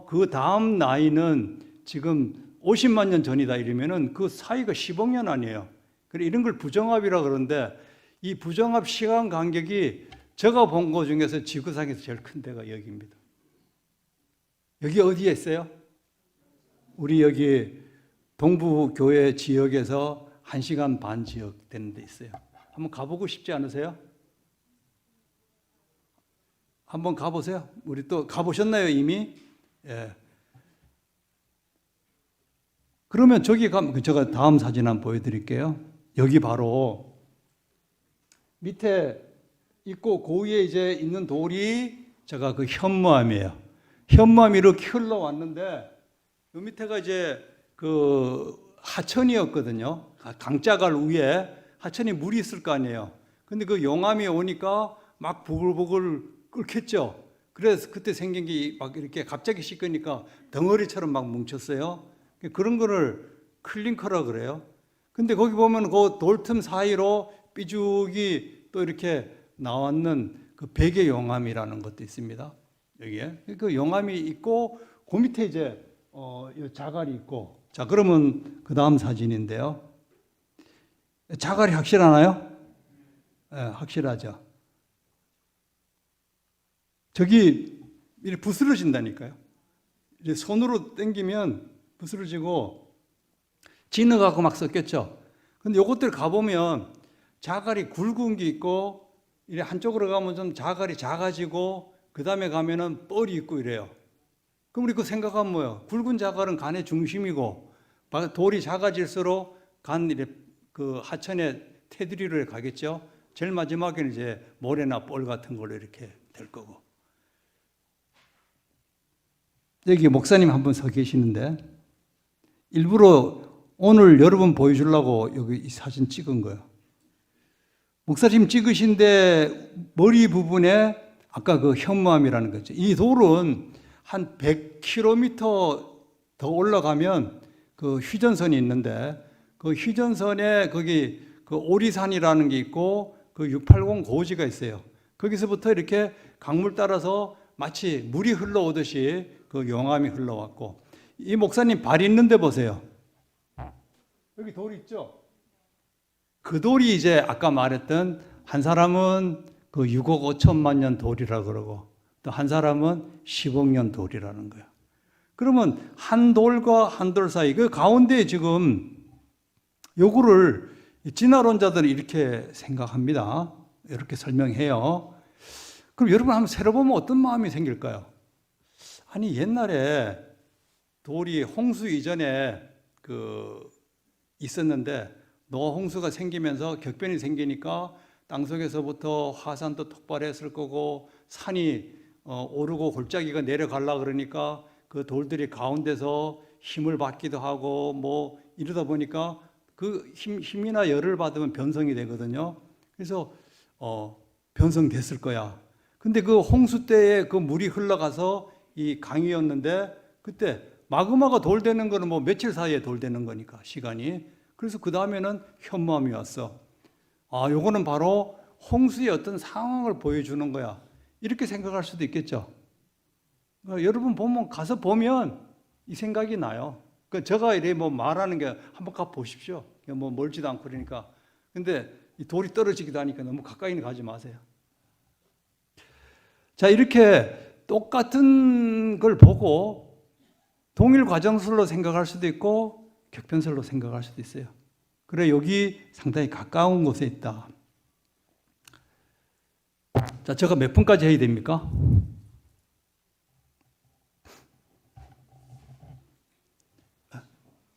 그 다음 나이는 지금 50만 년 전이다 이러면은 그 사이가 10억 년 아니에요. 그래 이런 걸 부정합이라 그러는데 이 부정합 시간 간격이 제가 본 거 중에서 지구상에서 제일 큰 데가 여기입니다. 여기 어디에 있어요? 우리 여기 동부교회 지역에서 1시간 반 지역 되는 데 있어요. 한번 가보고 싶지 않으세요? 한번 가보세요. 우리 또 가보셨나요 이미? 예. 그러면 저기 가면 제가 다음 사진 한번 보여드릴게요. 여기 바로 밑에 있고 그 위에 이제 있는 돌이 제가 그 현무암이에요. 현무암이 이렇게 흘러왔는데 요 밑에가 이제 그 하천이었거든요. 강자갈 위에 하천이 물이 있을 거 아니에요. 근데 그 용암이 오니까 막 부글부글 끓겠죠. 그래서 그때 생긴 게 막 이렇게 갑자기 씻으니까 덩어리처럼 막 뭉쳤어요. 그런 거를 클링커라 그래요. 근데 거기 보면 그 돌틈 사이로 삐죽이 또 이렇게 나왔는 그 백의 용암이라는 것도 있습니다. 여기에 그 용암이 있고 그 밑에 이제 자갈이 있고. 자 그러면 그 다음 사진인데요. 자갈이 확실하나요? 네, 확실하죠. 저기 이렇게 부스러진다니까요. 이제 손으로 당기면 부스러지고 진흙하고 막 섞였죠. 근데 요것들 가보면 자갈이 굵은 게 있고 이래 한쪽으로 가면 좀 자갈이 작아지고 그 다음에 가면은 뻘이 있고 이래요. 그럼 우리 그 생각하면 뭐예요? 굵은 자갈은 간의 중심이고 돌이 작아질수록 간 이래 그 하천의 테두리로 가겠죠. 제일 마지막에는 이제 모래나 뻘 같은 걸로 이렇게 될 거고. 여기 목사님 한 분 서 계시는데 일부러 오늘 여러분 보여주려고 여기 이 사진 찍은 거예요. 목사님 찍으신데 머리 부분에 아까 그 현무암이라는 거죠. 이 돌은 한 100km 더 올라가면 그 휴전선이 있는데 그 휴전선에 거기 그 오리산이라는 게 있고 그 680 고지가 있어요. 거기서부터 이렇게 강물 따라서 마치 물이 흘러오듯이 그 용암이 흘러왔고 이 목사님 발 있는 데 보세요. 여기 돌 있죠? 그 돌이 이제 아까 말했던 한 사람은 그 6억 5천만 년 돌이라 그러고 또 한 사람은 10억 년 돌이라는 거예요. 그러면 한 돌과 한 돌 사이 그 가운데 지금 요거를 진화론자들은 이렇게 생각합니다. 이렇게 설명해요. 그럼 여러분 한번 새로 보면 어떤 마음이 생길까요? 아니 옛날에 돌이 홍수 이전에 그 있었는데 노아 홍수가 생기면서 격변이 생기니까 땅속에서부터 화산도 폭발했을 거고 산이 오르고 골짜기가 내려가려 그러니까 그 돌들이 가운데서 힘을 받기도 하고 뭐 이러다 보니까 그 힘이나 열을 받으면 변성이 되거든요. 그래서 변성됐을 거야. 근데 그 홍수 때에 그 물이 흘러가서 이 강이었는데 그때 마그마가 돌되는 거는 뭐 며칠 사이에 돌되는 거니까 시간이. 그래서 그 다음에는 현무암이 왔어. 아, 요거는 바로 홍수의 어떤 상황을 보여주는 거야. 이렇게 생각할 수도 있겠죠. 여러분 보면 가서 보면 이 생각이 나요. 제가 이래 뭐 말하는 게 한번 가 보십시오. 뭐 멀지도 않고 그러니까. 근데 이 돌이 떨어지기도 하니까 너무 가까이는 가지 마세요. 자, 이렇게 똑같은 걸 보고 동일 과정술로 생각할 수도 있고 격변설로 생각할 수도 있어요. 그래 여기 상당히 가까운 곳에 있다. 자, 제가 몇 분까지 해야 됩니까?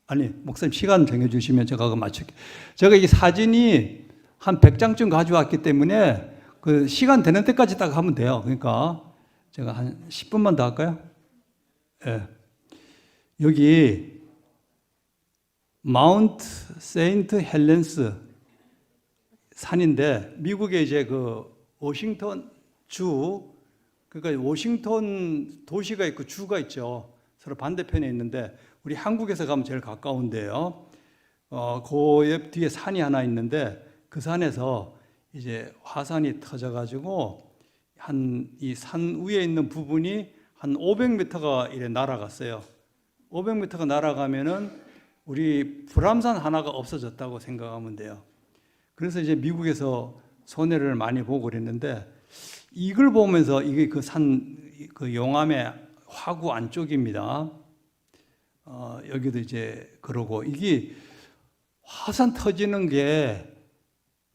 아니, 목사님 시간 정해주시면 제가 그거 맞출게요. 제가 이 사진이 한 100장쯤 가져왔기 때문에 그 시간 되는 때까지 딱 하면 돼요. 그러니까 제가 한 10분만 더 할까요? 예. 여기 마운트 세인트 헬렌스 산인데 미국의 이제 그 워싱턴 주, 그러니까 워싱턴 도시가 있고 주가 있죠. 서로 반대편에 있는데 우리 한국에서 가면 제일 가까운데요. 그 옆 뒤에 산이 하나 있는데 그 산에서 이제 화산이 터져가지고 이 산 위에 있는 부분이 한 500m가 이래 날아갔어요. 500m가 날아가면은 우리 불암산 하나가 없어졌다고 생각하면 돼요. 그래서 이제 미국에서 손해를 많이 보고 그랬는데 이걸 보면서 이게 그 그 용암의 화구 안쪽입니다. 여기도 이제 그러고 이게 화산 터지는 게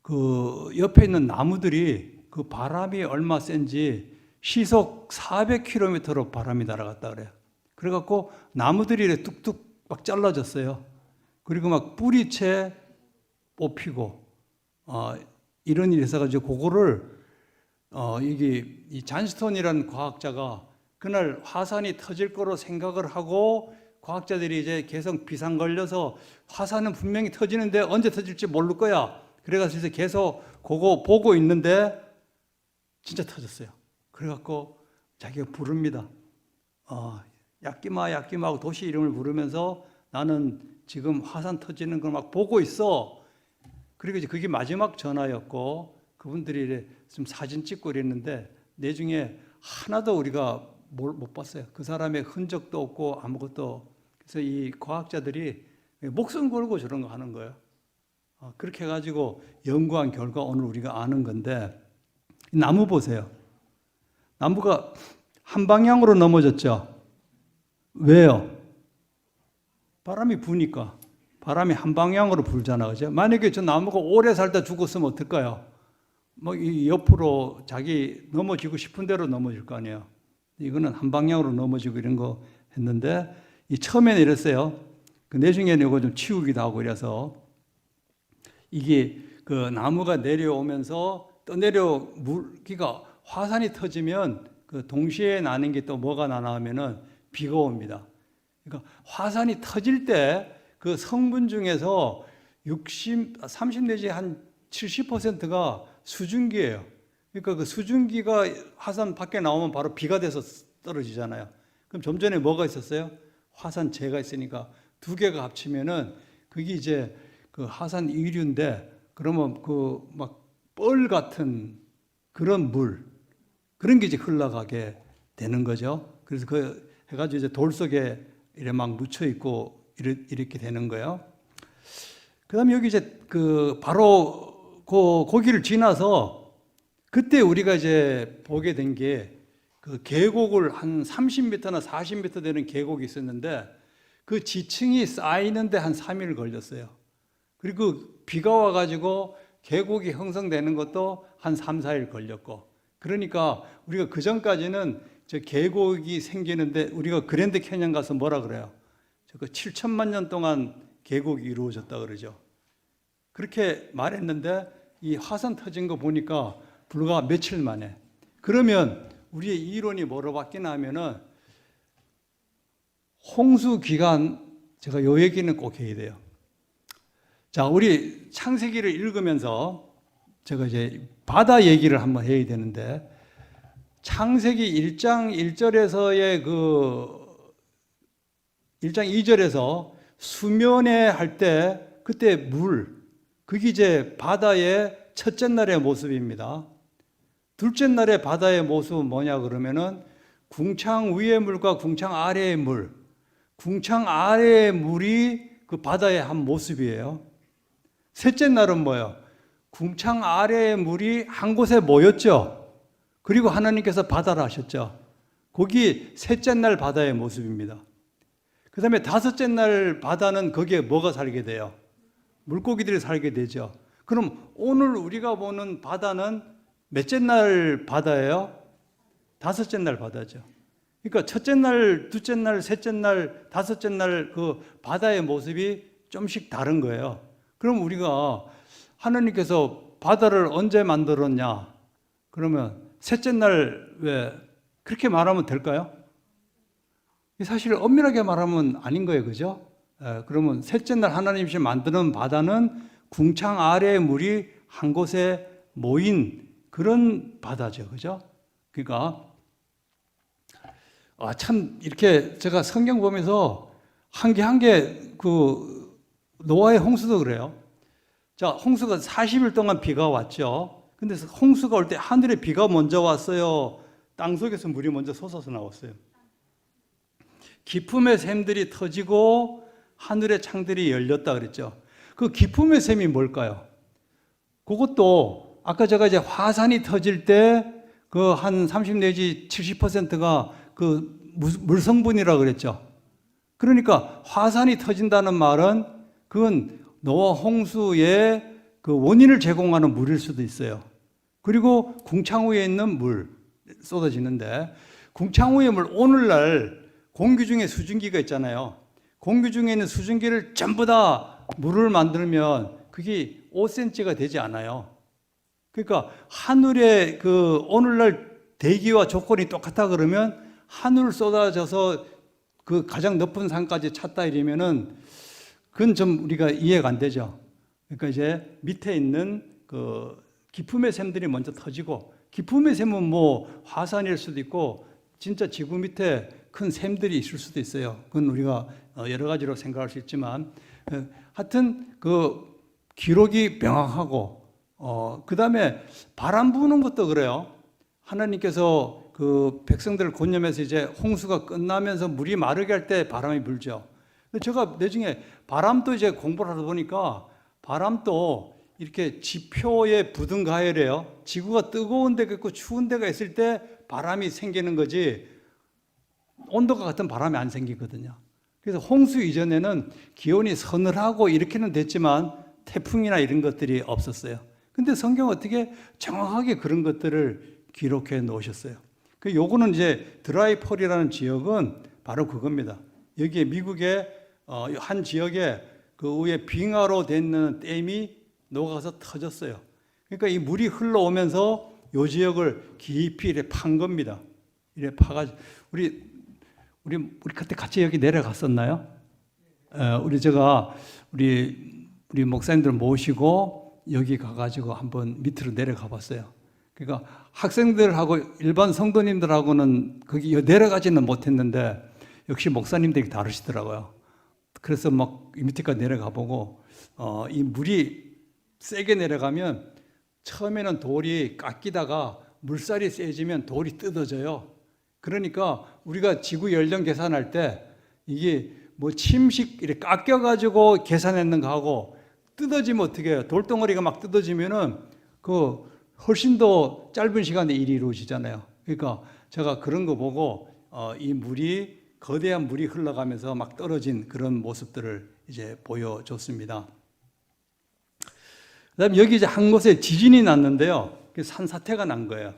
그 옆에 있는 나무들이 그 바람이 얼마 센지 시속 400km로 바람이 날아갔다 그래요. 그래갖고 나무들이 이렇게 뚝뚝 막 잘라졌어요. 그리고 막 뿌리채 뽑히고 이런 일이 있어가지고 그거를 이게 이 잔스톤이라는 과학자가 그날 화산이 터질 거로 생각을 하고 과학자들이 이제 계속 비상 걸려서 화산은 분명히 터지는데 언제 터질지 모를 거야. 그래가지고 계속 그거 보고 있는데 진짜 터졌어요. 그래갖고 자기가 부릅니다. 야끼마 하고 도시 이름을 부르면서 나는 지금 화산 터지는 걸 막 보고 있어. 그리고 이제 그게 마지막 전화였고 그분들이 좀 사진 찍고 이랬는데 내중에 하나도 우리가 못 봤어요. 그 사람의 흔적도 없고 아무것도. 그래서 이 과학자들이 목숨 걸고 저런 거 하는 거예요. 그렇게 해가지고 연구한 결과 오늘 우리가 아는 건데 나무 보세요. 나무가 한 방향으로 넘어졌죠. 왜요? 바람이 부니까. 바람이 한 방향으로 불잖아, 그죠? 만약에 저 나무가 오래 살다 죽었으면 어떨까요? 뭐 이 옆으로 자기 넘어지고 싶은 대로 넘어질 거 아니에요. 이거는 한 방향으로 넘어지고 이런 거 했는데 이 처음에는 이랬어요. 그 내중에는 이거 좀 치우기도 하고 이래서 이게 그 나무가 내려오면서 떠내려 물기가 화산이 터지면 그 동시에 나는 게 또 뭐가 나나 하면은 비가 옵니다. 그러니까 화산이 터질 때 그 성분 중에서 30 내지 한 70%가 수증기예요. 그러니까 그 수증기가 화산 밖에 나오면 바로 비가 돼서 떨어지잖아요. 그럼 좀 전에 뭐가 있었어요? 화산재가 있으니까 두 개가 합치면은 그게 이제 그 화산 이류인데 그러면 그 막 뻘 같은 그런 물 그런 게 이제 흘러가게 되는 거죠. 그래서 그 해가지고 이제 돌 속에 이래 막 묻혀 있고 이렇게 되는 거예요. 그다음에 여기 이제 그 바로 그 거기를 지나서 그때 우리가 이제 보게 된 게 그 계곡을 한 30m나 40m 되는 계곡이 있었는데 그 지층이 쌓이는데 한 3일 걸렸어요. 그리고 비가 와가지고 계곡이 형성되는 것도 한 3, 4일 걸렸고 그러니까 우리가 그 전까지는 저 계곡이 생기는데 우리가 그랜드 캐년 가서 뭐라 그래요? 그 7천만 년 동안 계곡이 이루어졌다 그러죠. 그렇게 말했는데 이 화산 터진 거 보니까 불과 며칠 만에. 그러면 우리의 이론이 뭐로 바뀌나 하면은 홍수 기간, 제가 요 얘기는 꼭 해야 돼요. 자, 우리 창세기를 읽으면서 제가 이제 바다 얘기를 한번 해야 되는데 창세기 1장 1절에서의 그 1장 2절에서 수면에 할 때 그때 물, 그게 이제 바다의 첫째 날의 모습입니다. 둘째 날의 바다의 모습은 뭐냐 그러면은 궁창 위의 물과 궁창 아래의 물, 궁창 아래의 물이 그 바다의 한 모습이에요. 셋째 날은 뭐예요? 궁창 아래의 물이 한 곳에 모였죠. 그리고 하나님께서 바다를 하셨죠. 거기 셋째 날 바다의 모습입니다. 그 다음에 다섯째 날 바다는 거기에 뭐가 살게 돼요? 물고기들이 살게 되죠. 그럼 오늘 우리가 보는 바다는 몇째 날 바다예요? 다섯째 날 바다죠. 그러니까 첫째 날, 둘째 날, 셋째 날, 다섯째 날 그 바다의 모습이 좀씩 다른 거예요. 그럼 우리가 하나님께서 바다를 언제 만들었냐? 그러면 셋째 날 왜 그렇게 말하면 될까요? 사실 엄밀하게 말하면 아닌 거예요. 그죠? 그러면 셋째 날 하나님이 만드는 바다는 궁창 아래의 물이 한 곳에 모인 그런 바다죠. 그죠? 그러니까 참 이렇게 제가 성경 보면서 한 개 한 개 그 노아의 홍수도 그래요. 자, 홍수가 40일 동안 비가 왔죠. 근데 홍수가 올 때 하늘에 비가 먼저 왔어요. 땅 속에서 물이 먼저 솟아서 나왔어요. 기품의 샘들이 터지고 하늘의 창들이 열렸다 그랬죠. 그 기품의 샘이 뭘까요? 그것도 아까 제가 이제 화산이 터질 때 그 한 30 내지 70%가 그 물성분이라고 그랬죠. 그러니까 화산이 터진다는 말은 그건 노아 홍수의 그 원인을 제공하는 물일 수도 있어요. 그리고 궁창 위에 있는 물 쏟아지는데 궁창 위의 물 오늘날 공기 중에 수증기가 있잖아요. 공기 중에 있는 수증기를 전부 다 물을 만들면 그게 5cm가 되지 않아요. 그러니까 하늘의 그 오늘날 대기와 조건이 똑같다 그러면 하늘 쏟아져서 그 가장 높은 산까지 찼다 이러면은 그건 좀 우리가 이해가 안 되죠. 그러니까 이제 밑에 있는 그 기품의 샘들이 먼저 터지고 기품의 샘은 뭐 화산일 수도 있고 진짜 지구 밑에 큰 샘들이 있을 수도 있어요. 그건 우리가 여러 가지로 생각할 수 있지만 하여튼 그 기록이 명확하고 그 다음에 바람 부는 것도 그래요. 하나님께서 그 백성들을 권념해서 이제 홍수가 끝나면서 물이 마르게 할 때 바람이 불죠. 제가 나중에 바람도 이제 공부를 하다 보니까 바람도 이렇게 지표에 부등가열해요. 지구가 뜨거운 데가 있고 추운 데가 있을 때 바람이 생기는 거지 온도가 같은 바람이 안 생기거든요. 그래서 홍수 이전에는 기온이 서늘하고 이렇게는 됐지만 태풍이나 이런 것들이 없었어요. 근데 성경 어떻게 정확하게 그런 것들을 기록해 놓으셨어요. 그 요거는 이제 드라이폴이라는 지역은 바로 그겁니다. 여기에 미국의 한 지역에 그 위에 빙하로 돼 있는 댐이 녹아서 터졌어요. 그러니까 이 물이 흘러오면서 요 지역을 깊이 이렇게 판 겁니다. 이렇게 파가지고 우리 그때 같이 여기 내려갔었나요? 우리 목사님들 모시고 여기 가가지고 한번 밑으로 내려가 봤어요. 그러니까 학생들하고 일반 성도님들하고는 거기 내려가지는 못했는데 역시 목사님들이 다르시더라고요. 그래서 막 밑에까지 내려가 보고 이 물이 세게 내려가면 처음에는 돌이 깎이다가 물살이 세지면 돌이 뜯어져요. 그러니까 우리가 지구 연령 계산할 때 이게 뭐 침식 이렇게 깎여가지고 계산했는 거하고 뜯어지면 어떻게 해요? 돌덩어리가 막 뜯어지면은 그 훨씬 더 짧은 시간에 일이 이루어지잖아요. 그러니까 제가 그런 거 보고 이 물이 거대한 물이 흘러가면서 막 떨어진 그런 모습들을 이제 보여줬습니다. 그다음에 여기 이제 한 곳에 지진이 났는데요. 산사태가 난 거예요.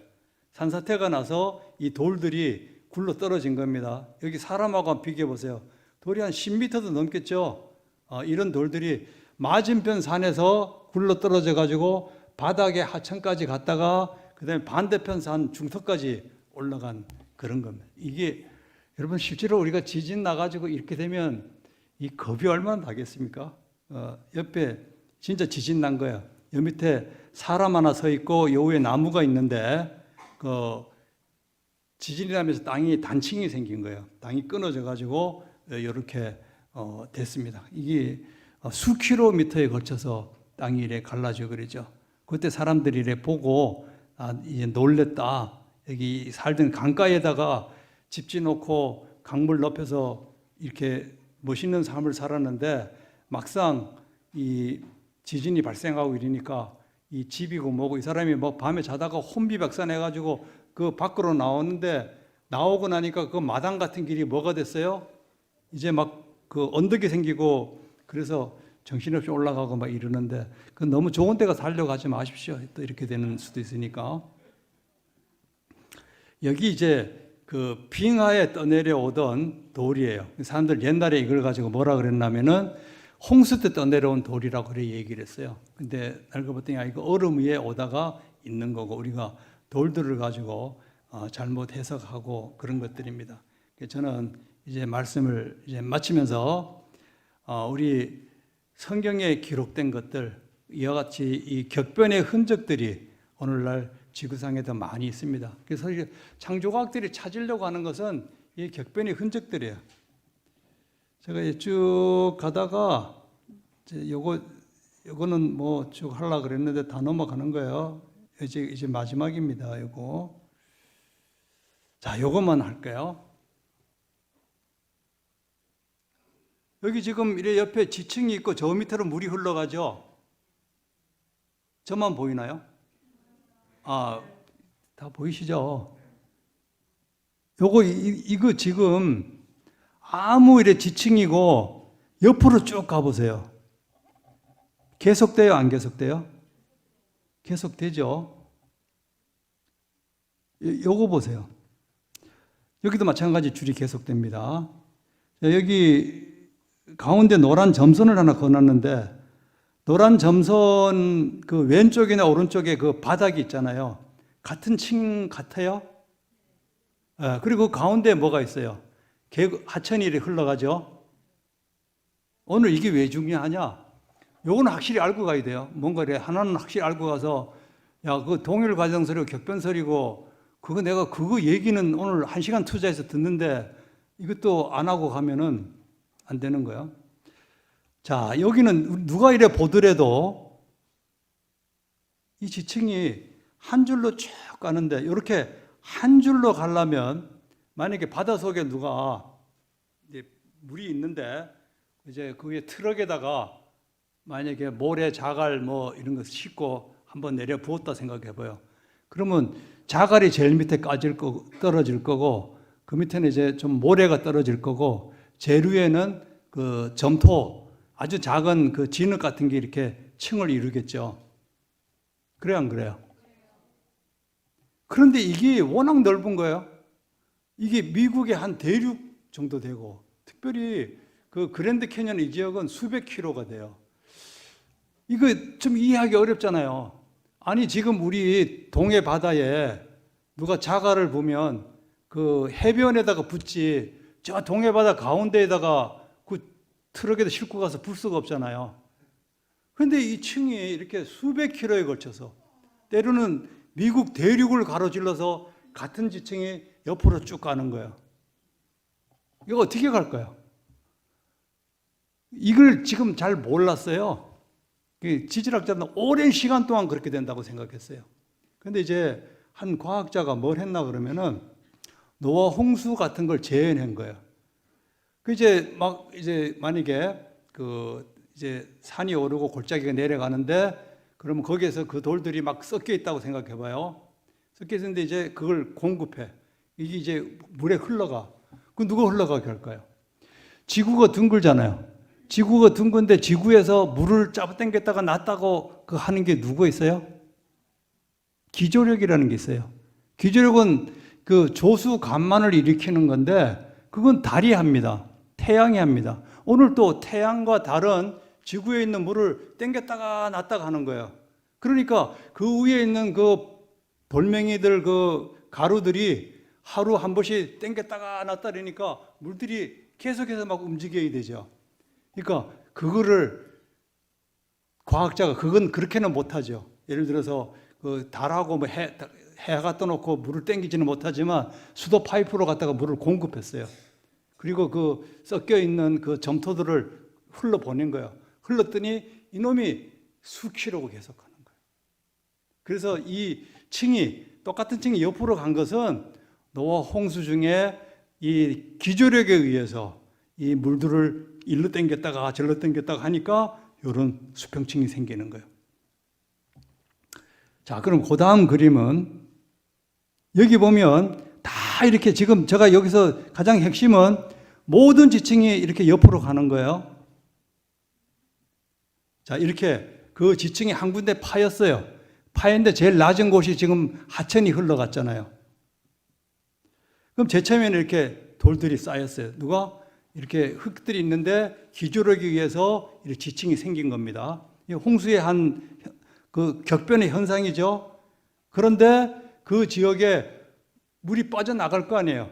산사태가 나서 이 돌들이 굴러 떨어진 겁니다. 여기 사람하고 한번 비교해 보세요. 돌이 한 10m도 넘겠죠. 이런 돌들이 맞은편 산에서 굴러 떨어져 가지고 바닥의 하천까지 갔다가 그다음에 반대편 산 중턱까지 올라간 그런 겁니다. 이게 여러분 실제로 우리가 지진 나가지고 이렇게 되면 이 겁이 얼마나 나겠습니까? 옆에 진짜 지진 난 거야. 여 밑에 사람 하나 서 있고 요 위에 나무가 있는데 그 지진이 나면서 땅이 단층이 생긴 거예요. 땅이 끊어져 가지고 이렇게 됐습니다. 이게 수킬로미터에 걸쳐서 땅이 이래 갈라져 그러죠. 그때 사람들이 이래 보고 이제 놀랬다. 여기 살던 강가에다가 집 지놓고 강물 높여서 이렇게 멋있는 삶을 살았는데 막상 이 지진이 발생하고 이러니까 이 집이고 뭐고 이 사람이 뭐 밤에 자다가 혼비백산해가지고 그 밖으로 나오는데 나오고 나니까 그 마당 같은 길이 뭐가 됐어요? 이제 막 그 언덕이 생기고 그래서 정신없이 올라가고 막 이러는데 그 너무 좋은 데가 살려가지 마십시오. 또 이렇게 되는 수도 있으니까. 여기 이제 그 빙하에 떠내려오던 돌이에요. 사람들 옛날에 이걸 가지고 뭐라 그랬냐면은 홍수 때 떠내려온 돌이라고 그래 얘기를 했어요. 근데 알고 봤더니 이거 얼음 위에 오다가 있는 거고 우리가 돌들을 가지고 잘못 해석하고 그런 것들입니다. 저는 이제 말씀을 이제 마치면서 우리 성경에 기록된 것들 이와 같이 이 격변의 흔적들이 오늘날 지구상에도 많이 있습니다. 그래서 창조과학들이 찾으려고 하는 것은 이 격변의 흔적들이에요. 제가 쭉 가다가 요거는 뭐 쭉 하려고 그랬는데 다 넘어가는 거예요. 이제 마지막입니다. 요거. 자, 요것만 할까요? 여기 지금 이래 옆에 지층이 있고 저 밑으로 물이 흘러가죠? 저만 보이나요? 다 보이시죠? 이거 지금 아무 이래 지층이고 옆으로 쭉 가보세요. 계속돼요? 안 계속돼요? 계속되죠? 요거 보세요. 여기도 마찬가지 줄이 계속됩니다. 여기 가운데 노란 점선을 하나 그어놨는데 노란 점선 그 왼쪽이나 오른쪽에 그 바닥이 있잖아요. 같은 층 같아요? 그리고 그 가운데 뭐가 있어요? 하천이 흘러가죠? 오늘 이게 왜 중요하냐? 요거는 확실히 알고 가야 돼요. 뭔가 이래 하나는 확실히 알고 가서 야, 그 동일 과정설이고 격변설이고 그거 얘기는 오늘 1시간 투자해서 듣는데 이것도 안 하고 가면은 안 되는 거예요. 자, 여기는 누가 이래 보더라도 이 지층이 한 줄로 쭉 가는데 이렇게 한 줄로 가려면 만약에 바다 속에 누가 이제 물이 있는데 이제 그게 트럭에다가 만약에 모래, 자갈 뭐 이런 거 싣고 한번 내려 부었다 생각해 봐요. 그러면 자갈이 제일 밑에 떨어질 거고 그 밑에는 이제 좀 모래가 떨어질 거고 제일 위에는 그 점토 아주 작은 그 진흙 같은 게 이렇게 층을 이루겠죠. 그래요, 안 그래요? 그런데 이게 워낙 넓은 거예요. 이게 미국의 한 대륙 정도 되고 특별히 그 그랜드 캐년 이 지역은 수백 킬로가 돼요. 이거 좀 이해하기 어렵잖아요. 아니 지금 우리 동해 바다에 누가 자갈을 보면 그 해변에다가 붓지 저 동해 바다 가운데에다가 그 트럭에다 싣고 가서 불 수가 없잖아요. 그런데 이 층이 이렇게 수백 킬로에 걸쳐서 때로는 미국 대륙을 가로질러서 같은 지층이 옆으로 쭉 가는 거예요. 이거 어떻게 갈까요? 이걸 지금 잘 몰랐어요. 지질학자는 오랜 시간 동안 그렇게 된다고 생각했어요. 그런데 이제 한 과학자가 뭘 했나 그러면은 노아 홍수 같은 걸 재현한 거예요. 이제 만약에 이제 산이 오르고 골짜기가 내려가는데 그러면 거기에서 그 돌들이 막 섞여 있다고 생각해 봐요. 섞여 있는데 이제 그걸 공급해. 이게 이제 물에 흘러가. 그 누가 흘러가게 할까요? 지구가 둥글잖아요. 지구가 둥근데 지구에서 물을 잡아당겼다가 놨다고 그 하는 게 누구 있어요? 기조력이라는 게 있어요. 기조력은 그 조수 간만을 일으키는 건데 그건 달이 합니다. 태양이 합니다. 오늘 또 태양과 달은 지구에 있는 물을 당겼다가 놨다가 하는 거예요. 그러니까 그 위에 있는 그 돌멩이들 그 가루들이 하루 한 번씩 당겼다가 놨다 그러니까 물들이 계속해서 막 움직여야 되죠. 그러니까 그거를 과학자가 그건 그렇게는 못하죠. 예를 들어서 그 달하고 뭐 해 갖다 놓고 물을 땡기지는 못하지만 수도 파이프로 갖다가 물을 공급했어요. 그리고 그 섞여 있는 그 점토들을 흘러 보낸 거예요. 흘렀더니 이놈이 수키로고 계속 가는 거예요. 그래서 이 층이 똑같은 층이 옆으로 간 것은 노아 홍수 중에 이 기조력에 의해서 이 물들을 일로 당겼다가 절로 당겼다가 하니까 이런 수평층이 생기는 거예요. 자, 그럼 그 다음 그림은 여기 보면 다 이렇게 지금 제가 여기서 가장 핵심은 모든 지층이 이렇게 옆으로 가는 거예요. 자, 이렇게 그 지층이 한 군데 파였어요. 파였는데 제일 낮은 곳이 지금 하천이 흘러갔잖아요. 그럼 제쳐면에 이렇게 돌들이 쌓였어요. 누가? 이렇게 흙들이 있는데 기조르기 위해서 이렇게 지층이 생긴 겁니다. 홍수의 한 그 격변의 현상이죠. 그런데 그 지역에 물이 빠져나갈 거 아니에요.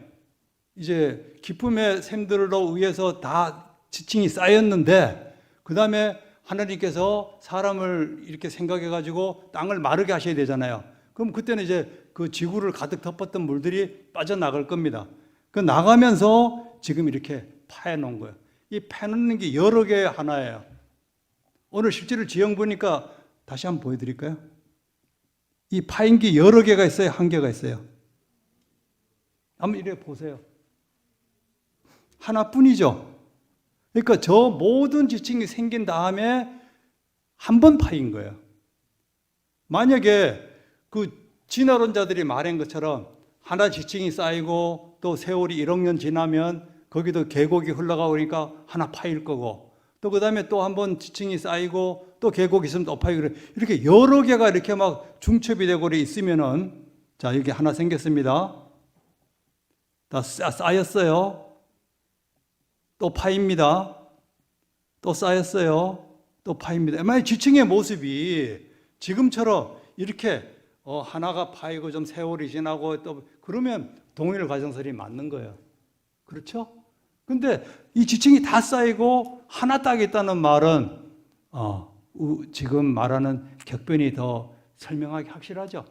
이제 기쁨의 샘들로 의해서 다 지층이 쌓였는데 그 다음에 하나님께서 사람을 이렇게 생각해 가지고 땅을 마르게 하셔야 되잖아요. 그럼 그때는 이제 그 지구를 가득 덮었던 물들이 빠져나갈 겁니다. 그 나가면서 지금 이렇게 파여 놓은 거예요. 이 파놓는 게 여러 개의 하나예요. 오늘 실제로 지형 보니까 다시 한번 보여드릴까요? 이 파인 게 여러 개가 있어요? 한 개가 있어요? 한번 이렇게 보세요. 하나뿐이죠. 그러니까 저 모든 지층이 생긴 다음에 한 번 파인 거예요. 만약에 그 진화론자들이 말한 것처럼 하나 지층이 쌓이고 또 세월이 1억 년 지나면 거기도 계곡이 흘러가고 그러니까 하나 파일 거고 또 그 다음에 또 한 번 지층이 쌓이고 또 계곡이 있으면 또 파이고 그래. 이렇게 여러 개가 이렇게 막 중첩이 되고 있으면은 자, 여기 하나 생겼습니다. 다 쌓였어요. 또 파입니다. 또 쌓였어요. 또 파입니다. 만약 지층의 모습이 지금처럼 이렇게 하나가 파이고 좀 세월이 지나고 또 그러면 동일 과정설이 맞는 거예요. 그렇죠? 근데 이 지층이 다 쌓이고 하나 딱 있다는 말은 지금 말하는 격변이 더 설명하기 확실하죠?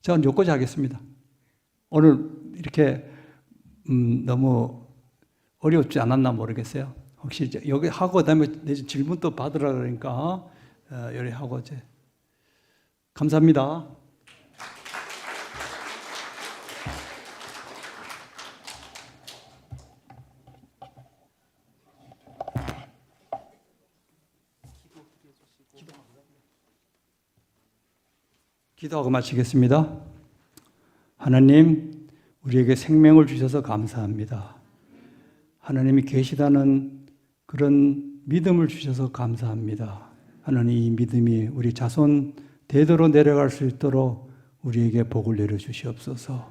저는 여기까지 하겠습니다. 오늘 이렇게 너무 어렵지 않았나 모르겠어요. 혹시 여기 하고 그다음에 질문 또 받으라 그러니까 여기 하고 이제 감사합니다. 기도하고 마치겠습니다. 하나님, 우리에게 생명을 주셔서 감사합니다. 하나님이 계시다는 그런 믿음을 주셔서 감사합니다. 하나님, 이 믿음이 우리 자손 대대로 내려갈 수 있도록 우리에게 복을 내려주시옵소서.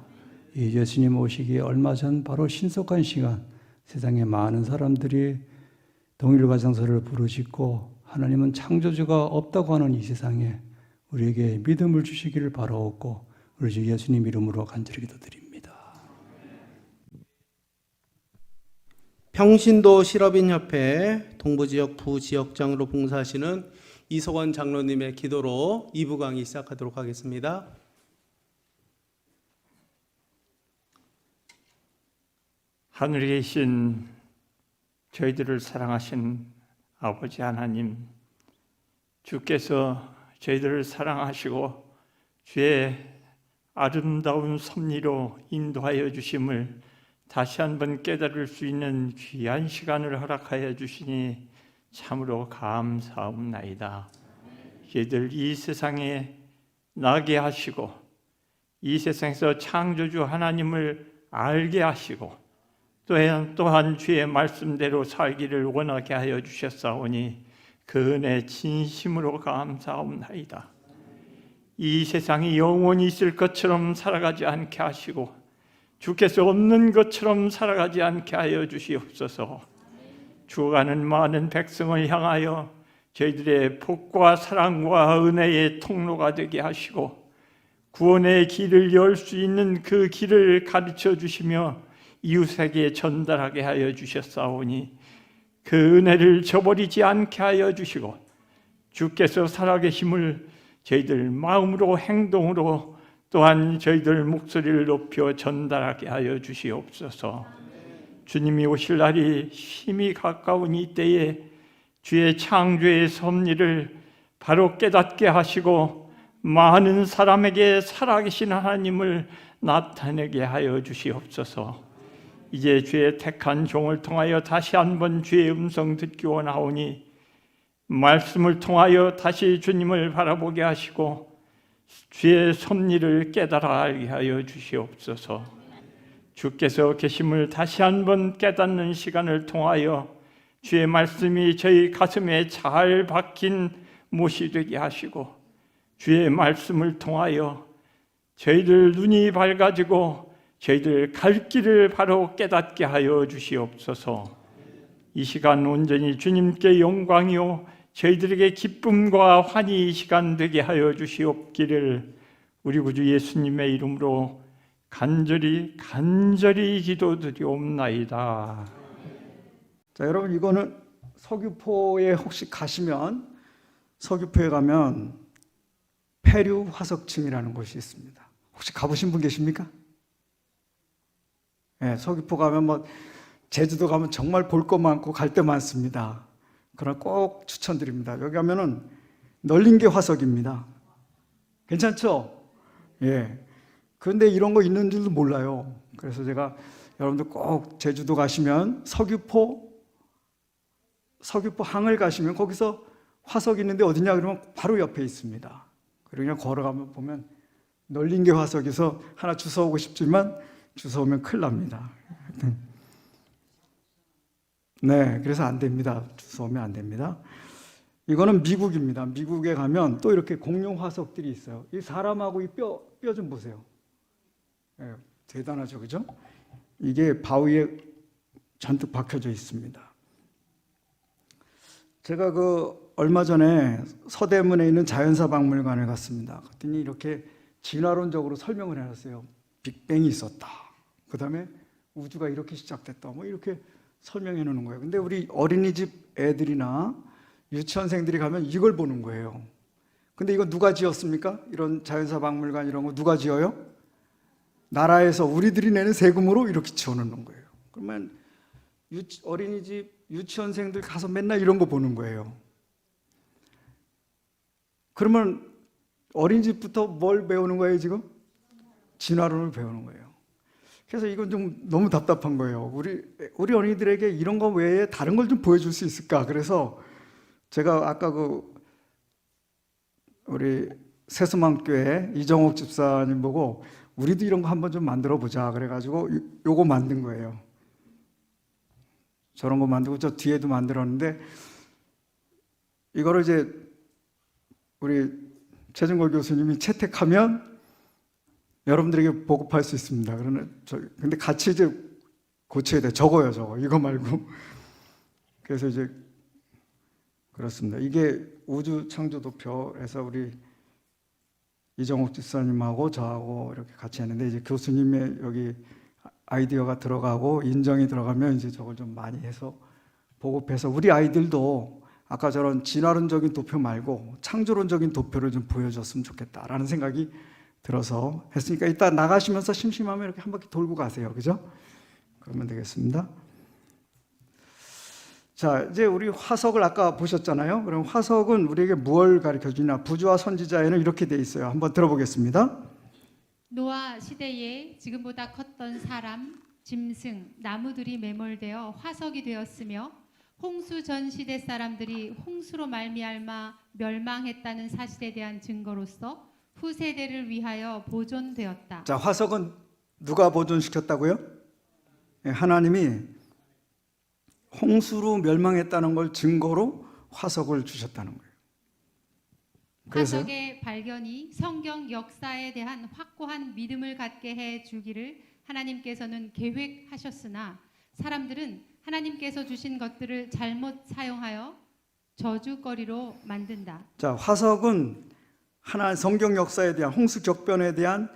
이 예수님 오시기에 얼마 전 바로 신속한 시간 세상에 많은 사람들이 동일과정설을 부르짖고 하나님은 창조주가 없다고 하는 이 세상에 우리에게 믿음을 주시기를 바라옵고 우리 주 예수님 이름으로 간절히 기도드립니다. 평신도 실업인협회 동부지역 부지역장으로 봉사하시는 이석원 장로님의 기도로 2부 강의 시작하도록 하겠습니다. 하늘에 계신 저희들을 사랑하신 아버지 하나님, 주께서 저희들을 사랑하시고 주의 아름다운 섭리로 인도하여 주심을 다시 한번 깨달을 수 있는 귀한 시간을 허락하여 주시니 참으로 감사합나이다. 저희들 이 세상에 나게 하시고 이 세상에서 창조주 하나님을 알게 하시고 또한 주의 말씀대로 살기를 원하게 하여 주셨사오니 그 은혜 진심으로 감사합나이다. 이 세상이 영원히 있을 것처럼 살아가지 않게 하시고 주께서 없는 것처럼 살아가지 않게 하여 주시옵소서. 죽어가는 많은 백성을 향하여 저희들의 복과 사랑과 은혜의 통로가 되게 하시고 구원의 길을 열 수 있는 그 길을 가르쳐 주시며 이웃에게 전달하게 하여 주셨사오니 그 은혜를 저버리지 않게 하여 주시고 주께서 살아계심을 저희들 마음으로 행동으로 또한 저희들 목소리를 높여 전달하게 하여 주시옵소서. 주님이 오실 날이 심히 가까운 이때에 주의 창조의 섭리를 바로 깨닫게 하시고 많은 사람에게 살아계신 하나님을 나타내게 하여 주시옵소서. 이제 주의 택한 종을 통하여 다시 한번 주의 음성 듣기 원하오니 말씀을 통하여 다시 주님을 바라보게 하시고 주의 섭리를 깨달아 알게 하여 주시옵소서. 주께서 계심을 다시 한번 깨닫는 시간을 통하여 주의 말씀이 저희 가슴에 잘 박힌 못이 되게 하시고 주의 말씀을 통하여 저희들 눈이 밝아지고 저희들 갈 길을 바로 깨닫게 하여 주시옵소서. 이 시간 온전히 주님께 영광이요 저희들에게 기쁨과 환희 시간 되게 하여 주시옵기를 우리 구주 예수님의 이름으로 간절히 기도드리옵나이다. 자, 여러분 이거는 서귀포에 혹시 가시면 서귀포에 가면 폐류 화석층이라는 곳이 있습니다. 혹시 가보신 분 계십니까? 네, 서귀포 가면 뭐 제주도 가면 정말 볼 거 많고 갈 데 많습니다. 그러나 꼭 추천드립니다. 여기 가면은 널린 게 화석입니다. 괜찮죠? 예. 그런데 이런 거 있는 줄도 몰라요. 그래서 제가 여러분들 꼭 제주도 가시면 서귀포 항을 가시면 거기서 화석이 있는데 어디냐 그러면 바로 옆에 있습니다. 그리고 그냥 걸어가면 보면 널린 게 화석에서 하나 주워오고 싶지만 주워오면 큰일 납니다. 네, 그래서 안 됩니다. 주워오면 안 됩니다. 이거는 미국입니다. 미국에 가면 또 이렇게 공룡 화석들이 있어요. 이 사람하고 이 뼈 좀 보세요. 네, 대단하죠, 그죠? 이게 바위에 잔뜩 박혀져 있습니다. 제가 얼마 전에 서대문에 있는 자연사 박물관에 갔습니다. 그랬더니 이렇게 진화론적으로 설명을 해놨어요. 빅뱅이 있었다. 그 다음에 우주가 이렇게 시작됐다. 뭐 이렇게 설명해 놓는 거예요. 근데 우리 어린이집 애들이나 유치원생들이 가면 이걸 보는 거예요. 근데 이거 누가 지었습니까? 이런 자연사 박물관 이런 거 누가 지어요? 나라에서 우리들이 내는 세금으로 이렇게 지어놓는 거예요. 그러면 어린이집 유치원생들 가서 맨날 이런 거 보는 거예요. 그러면 어린이집부터 뭘 배우는 거예요, 지금? 진화론을 배우는 거예요. 그래서 이건 좀 너무 답답한 거예요. 우리 어린이들에게 이런 거 외에 다른 걸 좀 보여줄 수 있을까? 그래서 제가 아까 우리 세수망교회 이정옥 집사님 보고 우리도 이런 거 한번 좀 만들어 보자. 그래가지고 요거 만든 거예요. 저런 거 만들고 저 뒤에도 만들었는데 이거를 이제 우리 최준걸 교수님이 채택하면 여러분들에게 보급할 수 있습니다. 근데 같이 이제 고쳐야 돼. 적어요, 저거. 이거 말고. 그래서 이제 그렇습니다. 이게 우주 창조도표에서 우리 이정옥 집사님하고 저하고 이렇게 같이 했는데 이제 교수님의 여기 아이디어가 들어가고 인정이 들어가면 이제 저걸 좀 많이 해서 보급해서 우리 아이들도 아까 저런 진화론적인 도표 말고 창조론적인 도표를 좀 보여줬으면 좋겠다라는 생각이 들어서 했으니까 이따 나가시면서 심심하면 이렇게 한 바퀴 돌고 가세요. 그죠? 그러면 되겠습니다. 자, 이제 우리 화석을 아까 보셨잖아요. 그럼 화석은 우리에게 무엇을 가르쳐 주냐? 부주와 선지자에는 이렇게 돼 있어요. 한번 들어보겠습니다. 노아 시대에 지금보다 컸던 사람, 짐승, 나무들이 매몰되어 화석이 되었으며 홍수 전 시대 사람들이 홍수로 말미암아 멸망했다는 사실에 대한 증거로서 후세대를 위하여 보존되었다. 자, 화석은 누가 보존시켰다고요? 하나님이 홍수로 멸망했다는 걸 증거로 화석을 주셨다는 거예요. 그래서 화석의 발견이 성경 역사에 대한 확고한 믿음을 갖게 해 주기를 하나님께서는 계획하셨으나 사람들은 하나님께서 주신 것들을 잘못 사용하여 저주거리로 만든다. 자, 화석은 성경 역사에 대한 홍수 격변에 대한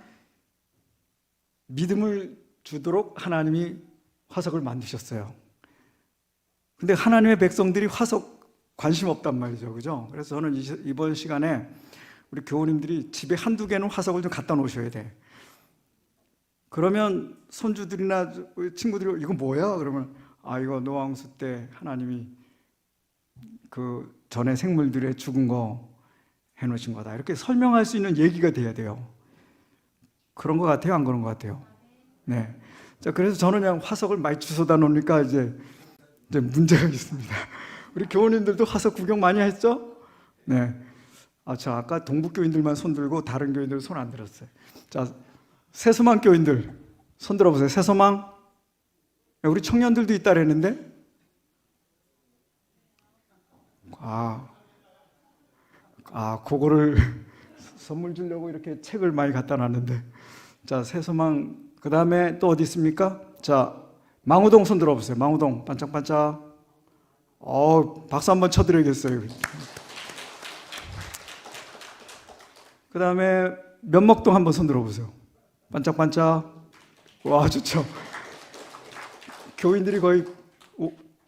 믿음을 주도록 하나님이 화석을 만드셨어요. 근데 하나님의 백성들이 화석 관심 없단 말이죠. 그죠? 그래서 저는 이번 시간에 우리 교우님들이 집에 한두 개는 화석을 좀 갖다 놓으셔야 돼. 그러면 손주들이나 친구들이 이거 뭐야? 그러면 이거 노아홍수 때 하나님이 그 전에 생물들의 죽은 거 해놓으신 거다. 이렇게 설명할 수 있는 얘기가 돼야 돼요. 그런 것 같아요? 안 그런 것 같아요? 네. 자, 그래서 저는 그냥 화석을 많이 주워다 놓으니까 이제 문제가 있습니다. 우리 교우님들도 화석 구경 많이 했죠? 네. 저 아까 동북 교인들만 손 들고 다른 교인들 손 안 들었어요. 자, 세수만 교인들 손 들어보세요. 새소망. 우리 청년들도 있다 그랬는데. 그거를 선물 주려고 이렇게 책을 많이 갖다 놨는데. 자, 새소망. 그 다음에 또 어디 있습니까? 자, 망우동 손 들어보세요. 망우동. 반짝반짝. 박수 한번 쳐드려야겠어요. 그 다음에 면목동 한번 손 들어보세요. 반짝반짝. 와, 좋죠. 교인들이 거의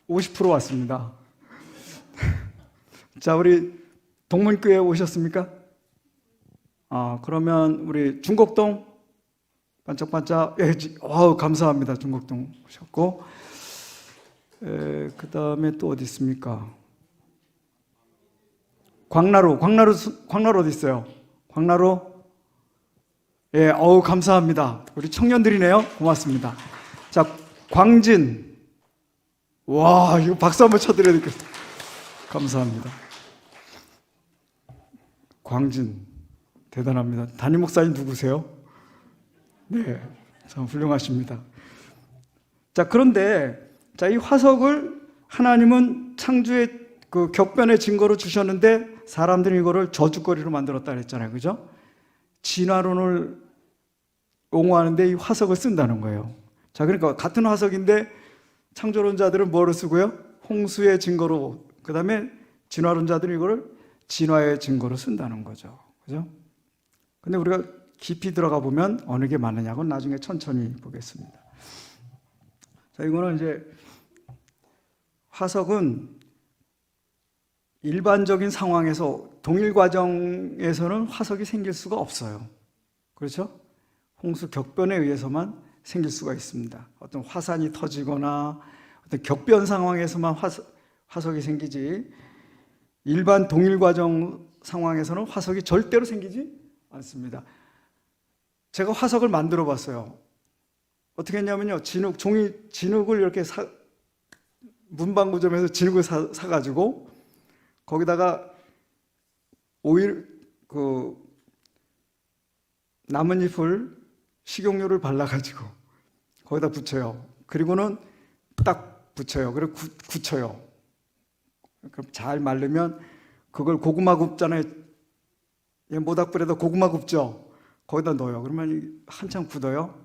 50% 왔습니다. 자, 우리 동문교회 오셨습니까? 그러면 우리 중곡동 반짝반짝. 감사합니다. 중곡동 오셨고. 그 다음에 또 어디 있습니까? 광나루 어디 있어요? 광나루. 감사합니다. 우리 청년들이네요. 고맙습니다. 자, 광진. 와, 이거 박수 한번 쳐드려야 되겠어요. 감사합니다. 광진. 대단합니다. 담임 목사님 누구세요? 네, 참 훌륭하십니다. 자, 그런데 이 화석을 하나님은 창조의 그 격변의 증거로 주셨는데 사람들이 이거를 저주거리로 만들었다 그랬잖아요. 그죠? 진화론을 옹호하는데 이 화석을 쓴다는 거예요. 자, 그러니까 같은 화석인데 창조론자들은 뭐로 쓰고요? 홍수의 증거로, 그 다음에 진화론자들은 이거를 진화의 증거로 쓴다는 거죠. 그죠? 근데 우리가 깊이 들어가 보면 어느 게 맞느냐고는 나중에 천천히 보겠습니다. 자, 이거는 이제 화석은 일반적인 상황에서 동일 과정에서는 화석이 생길 수가 없어요. 그렇죠? 홍수 격변에 의해서만 생길 수가 있습니다. 어떤 화산이 터지거나 어떤 격변 상황에서만 화석이 생기지, 일반 동일 과정 상황에서는 화석이 절대로 생기지 않습니다. 제가 화석을 만들어 봤어요. 어떻게 했냐면요, 진흙을 이렇게 문방구점에서 진흙을 사가지고 거기다가 나뭇잎을 식용유를 발라가지고 거기다 붙여요. 그리고는 딱 붙여요. 그리고 굳혀요. 그럼 잘 마르면 그걸 고구마 굽잖아요. 모닥불에다 고구마 굽죠. 거기다 넣어요. 그러면 한참 굳어요.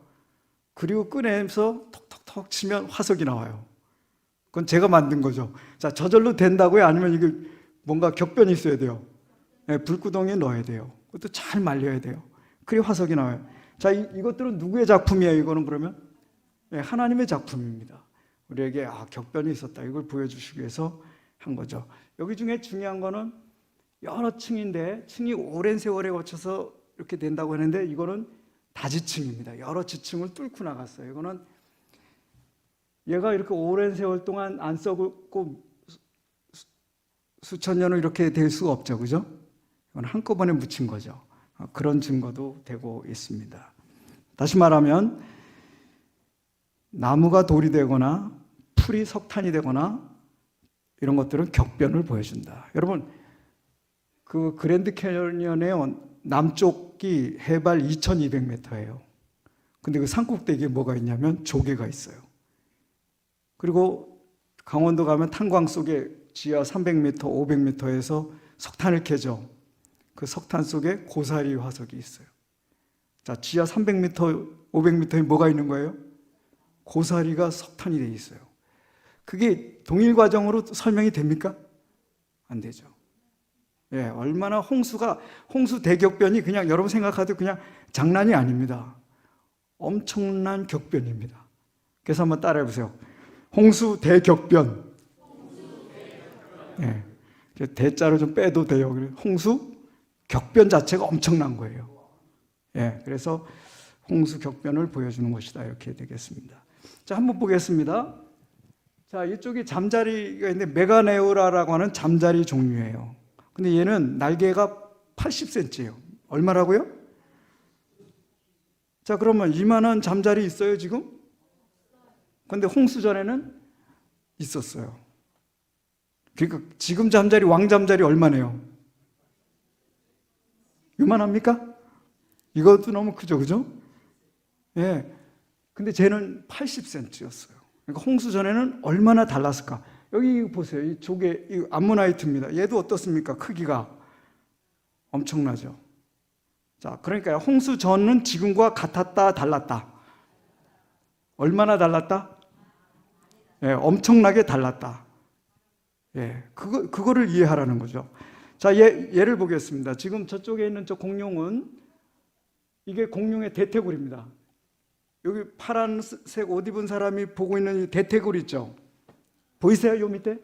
그리고 꺼내서 톡톡톡 치면 화석이 나와요. 그건 제가 만든 거죠. 자, 저절로 된다고요? 아니면 이게 뭔가 격변이 있어야 돼요? 불구덩이에 넣어야 돼요. 그것도 잘 말려야 돼요. 그리고 화석이 나와요. 자, 이것들은 누구의 작품이에요? 이거는 그러면 하나님의 작품입니다. 우리에게 격변이 있었다, 이걸 보여주시기 위해서 한 거죠. 여기 중에 중요한 거는 여러 층인데 층이 오랜 세월에 거쳐서 이렇게 된다고 하는데 이거는 다지층입니다. 여러 지층을 뚫고 나갔어요. 이거는 얘가 이렇게 오랜 세월 동안 안 썩고 수천 년을 이렇게 될 수가 없죠. 그죠? 이건 한꺼번에 묻힌 거죠. 그런 증거도 되고 있습니다. 다시 말하면 나무가 돌이 되거나 풀이 석탄이 되거나 이런 것들은 격변을 보여준다. 여러분, 그 그랜드 캐니언의 남쪽이 해발 2200m예요. 근데 그 산꼭대기에 뭐가 있냐면 조개가 있어요. 그리고 강원도 가면 탄광 속에 지하 300m, 500m에서 석탄을 캐죠. 그 석탄 속에 고사리 화석이 있어요. 자, 지하 300m, 500m에 뭐가 있는 거예요? 고사리가 석탄이 돼 있어요. 그게 동일 과정으로 설명이 됩니까? 안 되죠. 얼마나 홍수 대격변이 그냥 여러분 생각하도 그냥 장난이 아닙니다. 엄청난 격변입니다. 그래서 한번 따라해 보세요. 홍수 대격변. 대자로 좀 빼도 돼요. 홍수 격변 자체가 엄청난 거예요. 그래서 홍수 격변을 보여주는 것이다, 이렇게 되겠습니다. 자, 한번 보겠습니다. 자, 이쪽이 잠자리가 있는데 메가네우라라고 하는 잠자리 종류예요. 근데 얘는 날개가 80cm예요. 얼마라고요? 자, 그러면 이만한 잠자리 있어요, 지금? 근데 홍수 전에는 있었어요. 그러니까 지금 잠자리, 왕잠자리 얼마네요? 요만합니까? 이것도 너무 크죠, 그죠? 근데 쟤는 80cm였어요. 그러니까 홍수 전에는 얼마나 달랐을까? 여기 보세요. 이 조개, 이 암모나이트입니다. 얘도 어떻습니까? 크기가 엄청나죠. 자, 그러니까 홍수 전은 지금과 같았다, 달랐다. 얼마나 달랐다? 예, 엄청나게 달랐다. 예, 그거를 이해하라는 거죠. 자, 예를 보겠습니다. 지금 저쪽에 있는 저 공룡은 이게 공룡의 대퇴골입니다. 여기 파란색 옷 입은 사람이 보고 있는 이 대퇴골 있죠? 보이세요? 요 밑에?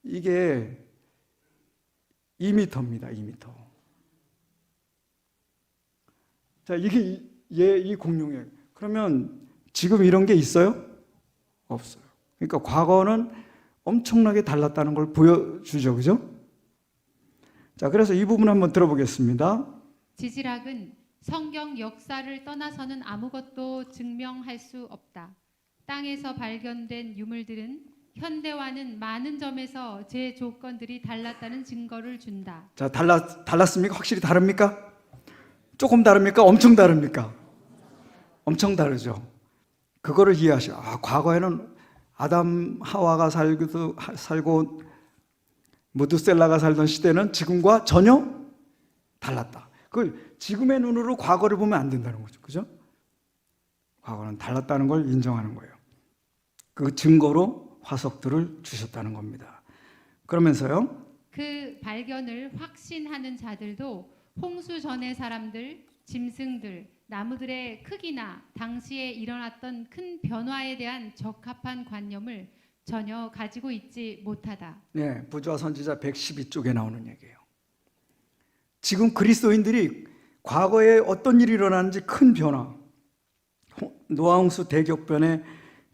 이게 2m입니다. 2m. 자, 이게 이 공룡이에요. 그러면 지금 이런 게 있어요? 없어요. 그러니까 과거는 엄청나게 달랐다는 걸 보여주죠. 그죠? 자, 그래서 이 부분 한번 들어보겠습니다. 지질학은 성경 역사를 떠나서는 아무것도 증명할 수 없다. 땅에서 발견된 유물들은 현대와는 많은 점에서 제 조건들이 달랐다는 증거를 준다. 자, 달랐습니까? 확실히 다릅니까? 조금 다릅니까? 엄청 다릅니까? 엄청 다르죠. 그거를 이해하셔. 아, 과거에는 아담 하와가 살고 무드셀라가 살던 시대는 지금과 전혀 달랐다. 그걸 지금의 눈으로 과거를 보면 안 된다는 거죠. 그죠? 과거는 달랐다는 걸 인정하는 거예요. 그 증거로 화석들을 주셨다는 겁니다. 그러면서요. 그 발견을 확신하는 자들도 홍수 전의 사람들, 짐승들, 나무들의 크기나 당시에 일어났던 큰 변화에 대한 적합한 관념을 전혀 가지고 있지 못하다. 네, 부조와 선지자 112쪽에 나오는 얘기예요. 지금 그리스도인들이 과거에 어떤 일이 일어났는지 큰 변화, 노아홍수 대격변의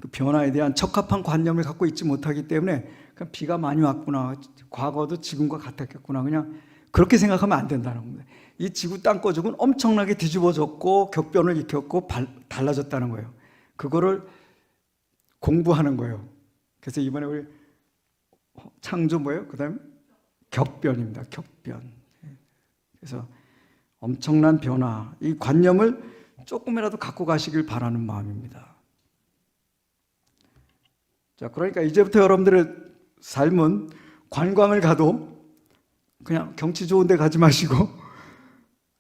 그 변화에 대한 적합한 관념을 갖고 있지 못하기 때문에 그냥 비가 많이 왔구나, 과거도 지금과 같았겠구나, 그냥 그렇게 생각하면 안 된다는 겁니다. 이 지구 땅거죽은 엄청나게 뒤집어졌고 격변을 일으켰고 달라졌다는 거예요. 그거를 공부하는 거예요. 그래서 이번에 우리 창조 뭐예요? 그 다음에 격변입니다. 격변. 그래서 엄청난 변화, 이 관념을 조금이라도 갖고 가시길 바라는 마음입니다. 자, 그러니까 이제부터 여러분들의 삶은 관광을 가도 그냥 경치 좋은 데 가지 마시고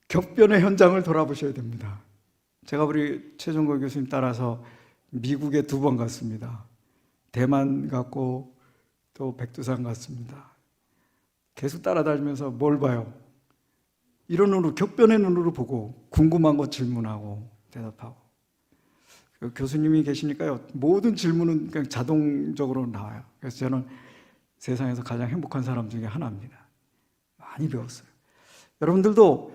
격변의 현장을 돌아보셔야 됩니다. 제가 우리 최종걸 교수님 따라서 미국에 2번 갔습니다. 대만 갔고 또 백두산 갔습니다. 계속 따라다니면서 뭘 봐요? 이런 눈으로, 격변의 눈으로 보고 궁금한 거 질문하고 대답하고. 교수님이 계시니까요, 모든 질문은 그냥 자동적으로 나와요. 그래서 저는 세상에서 가장 행복한 사람 중에 하나입니다. 많이 배웠어요. 여러분들도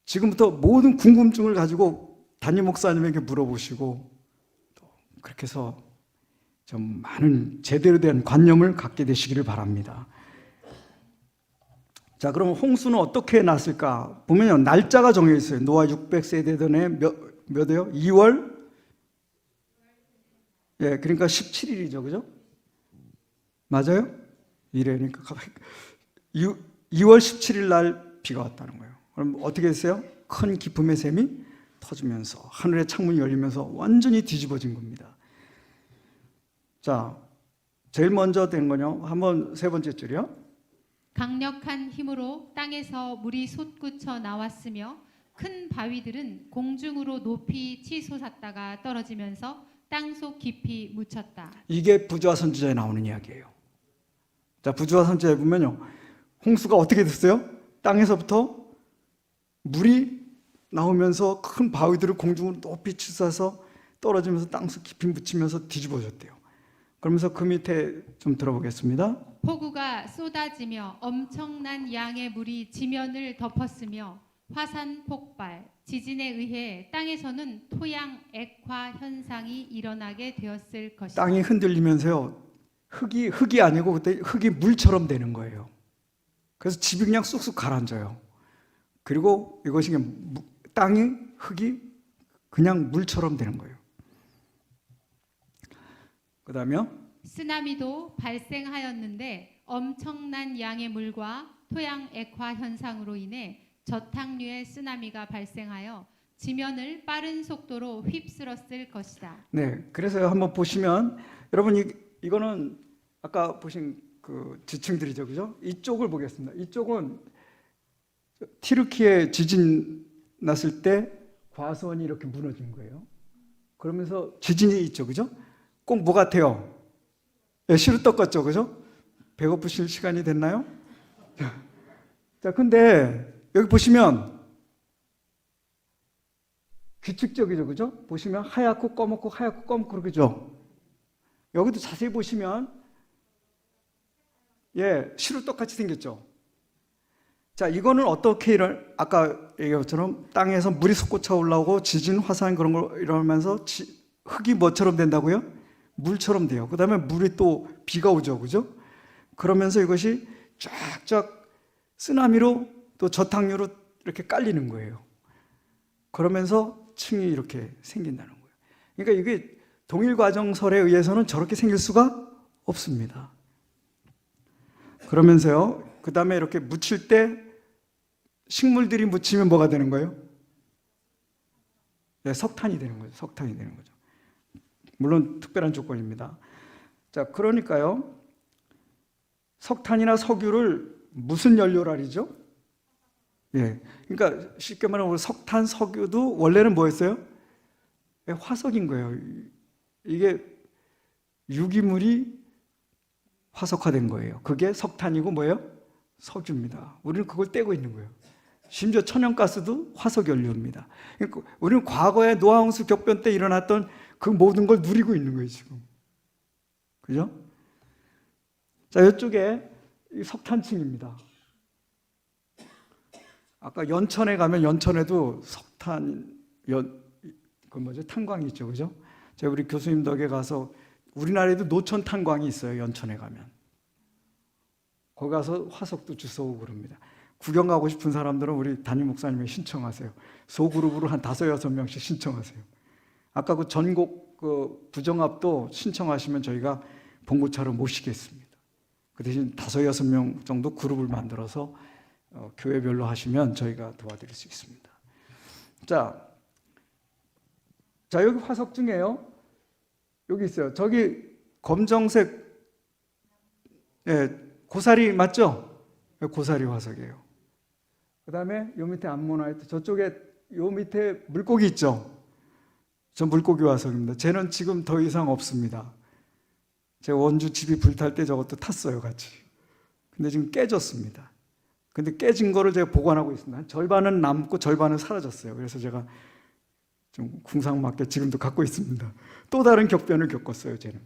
지금부터 모든 궁금증을 가지고 담임 목사님에게 물어보시고 또 그렇게 해서 좀 많은 제대로 된 관념을 갖게 되시기를 바랍니다. 자, 그럼 홍수는 어떻게 났을까? 보면요, 날짜가 정해 있어요. 노아 600세대 전에 몇 해요? 2월? 예, 그러니까 17일이죠. 그죠? 맞아요? 이래니까 2월 17일 날 비가 왔다는 거예요. 그럼 어떻게 했어요? 큰 기품의 샘이 터지면서 하늘의 창문이 열리면서 완전히 뒤집어진 겁니다. 자, 제일 먼저 된 거요. 한번 세 번째 줄이요. 강력한 힘으로 땅에서 물이 솟구쳐 나왔으며 큰 바위들은 공중으로 높이 치솟았다가 떨어지면서 땅속 깊이 묻혔다. 이게 부조와 선지자에 나오는 이야기예요. 자, 부조와 선지자에 보면요, 홍수가 어떻게 됐어요? 땅에서부터 물이 나오면서 큰 바위들을 공중으로 높이 치솟아서 떨어지면서 땅속 깊이 묻히면서 뒤집어졌대요. 그러면서 그 밑에 좀 들어보겠습니다. 폭우가 쏟아지며 엄청난 양의 물이 지면을 덮었으며 화산 폭발, 지진에 의해 땅에서는 토양 액화 현상이 일어나게 되었을 것이다. 땅이 흔들리면서요, 흙이 아니고 그때 흙이 물처럼 되는 거예요. 그래서 집이 그냥 쑥쑥 가라앉아요. 그리고 이것이 그냥 흙이 그냥 물처럼 되는 거예요. 그 다음에요. 쓰나미도 발생하였는데 엄청난 양의 물과 토양 액화 현상으로 인해 저탕류의 쓰나미가 발생하여 지면을 빠른 속도로 휩쓸었을 것이다. 네, 그래서 한번 보시면 여러분 이거는 아까 보신 그 지층들이죠, 그죠? 이쪽을 보겠습니다. 이쪽은 튀르키예 지진 났을 때 과수원이 이렇게 무너진 거예요. 그러면서 지진이 있죠, 그죠? 꼭 뭐 같아요? 네, 시루떡 같죠, 그죠? 배고프실 시간이 됐나요? 자, 근데 여기 보시면 규칙적이죠, 그죠? 보시면 하얗고 검고 하얗고 검고 그러죠. 여기도 자세히 보시면 시루떡 같이 생겼죠. 자, 이거는 어떻게 아까 얘기한 것처럼 땅에서 물이 솟구쳐 올라오고 지진, 화산 그런 걸 이러면서 흙이 뭐처럼 된다고요? 물처럼 돼요. 그 다음에 물이 또 비가 오죠, 그죠? 그러면서 이것이 쫙쫙 쓰나미로 또 저탕류로 이렇게 깔리는 거예요. 그러면서 층이 이렇게 생긴다는 거예요. 그러니까 이게 동일과정설에 의해서는 저렇게 생길 수가 없습니다. 그러면서요, 그 다음에 이렇게 묻힐 때 식물들이 묻히면 뭐가 되는 거예요? 네, 석탄이 되는 거죠. 석탄이 되는 거죠. 물론 특별한 조건입니다. 자, 그러니까요, 석탄이나 석유를 무슨 연료로 알이죠? 예, 그러니까 쉽게 말하면 석탄, 석유도 원래는 뭐였어요? 화석인 거예요. 이게 유기물이 화석화된 거예요. 그게 석탄이고 뭐예요? 석유입니다. 우리는 그걸 떼고 있는 거예요. 심지어 천연가스도 화석연료입니다. 그러니까 우리는 과거에 노아홍수 격변 때 일어났던 그 모든 걸 누리고 있는 거예요, 지금. 그죠? 자, 이쪽에 이 석탄층입니다. 아까 연천에 가면 연천에도 탄광이 있죠, 그죠? 제가 우리 교수님 덕에 가서 우리나라에도 노천 탄광이 있어요, 연천에 가면. 거기 가서 화석도 주워오고 그럽니다. 구경 가고 싶은 사람들은 우리 담임 목사님이 신청하세요. 소그룹으로 한 5-6명씩 신청하세요. 아까 그 전곡 그 부정합도 신청하시면 저희가 봉고차로 모시겠습니다. 그 대신 5-6명 정도 그룹을 만들어서 교회별로 하시면 저희가 도와드릴 수 있습니다. 자, 여기 화석 중에요. 여기 있어요. 저기 검정색, 고사리 맞죠? 고사리 화석이에요. 그 다음에 요 밑에 암모나이트, 저쪽에 요 밑에 물고기 있죠? 저 물고기 화석입니다. 쟤는 지금 더 이상 없습니다. 제가 원주 집이 불탈 때 저것도 탔어요, 같이. 근데 지금 깨졌습니다. 근데 깨진 거를 제가 보관하고 있습니다. 절반은 남고 절반은 사라졌어요. 그래서 제가 좀 궁상맞게 지금도 갖고 있습니다. 또 다른 격변을 겪었어요, 쟤는.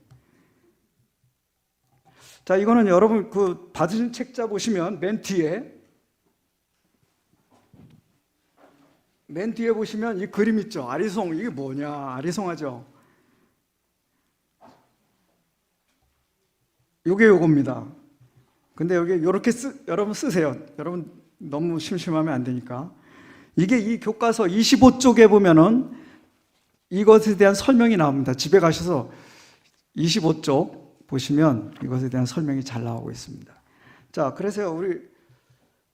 자, 이거는 여러분 그 받으신 책자 보시면 맨 뒤에 보시면 이 그림 있죠? 아리송. 이게 뭐냐? 아리송하죠? 요겁니다. 근데 여기 요렇게 여러분 쓰세요. 여러분 너무 심심하면 안 되니까. 이게 이 교과서 25쪽에 보면은 이것에 대한 설명이 나옵니다. 집에 가셔서 25쪽 보시면 이것에 대한 설명이 잘 나오고 있습니다. 자, 그래서 우리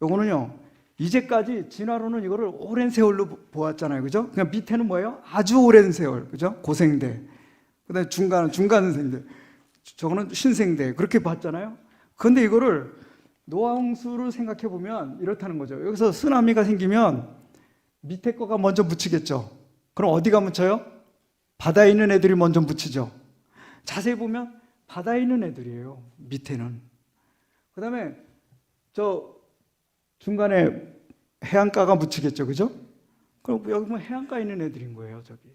요거는요, 이제까지 진화론은 이거를 오랜 세월로 보았잖아요, 그죠? 그냥 밑에는 뭐예요? 아주 오랜 세월, 그죠? 고생대. 그다음에 중간생대. 저거는 신생대. 그렇게 봤잖아요. 그런데 이거를 노아홍수를 생각해 보면 이렇다는 거죠. 여기서 쓰나미가 생기면 밑에 거가 먼저 묻히겠죠. 그럼 어디가 묻혀요? 바다에 있는 애들이 먼저 묻히죠. 자세히 보면 바다에 있는 애들이에요, 밑에는. 그 다음에 저 중간에 해안가가 묻히겠죠, 그죠? 그럼 여기 보면 해안가에 있는 애들인 거예요, 저기.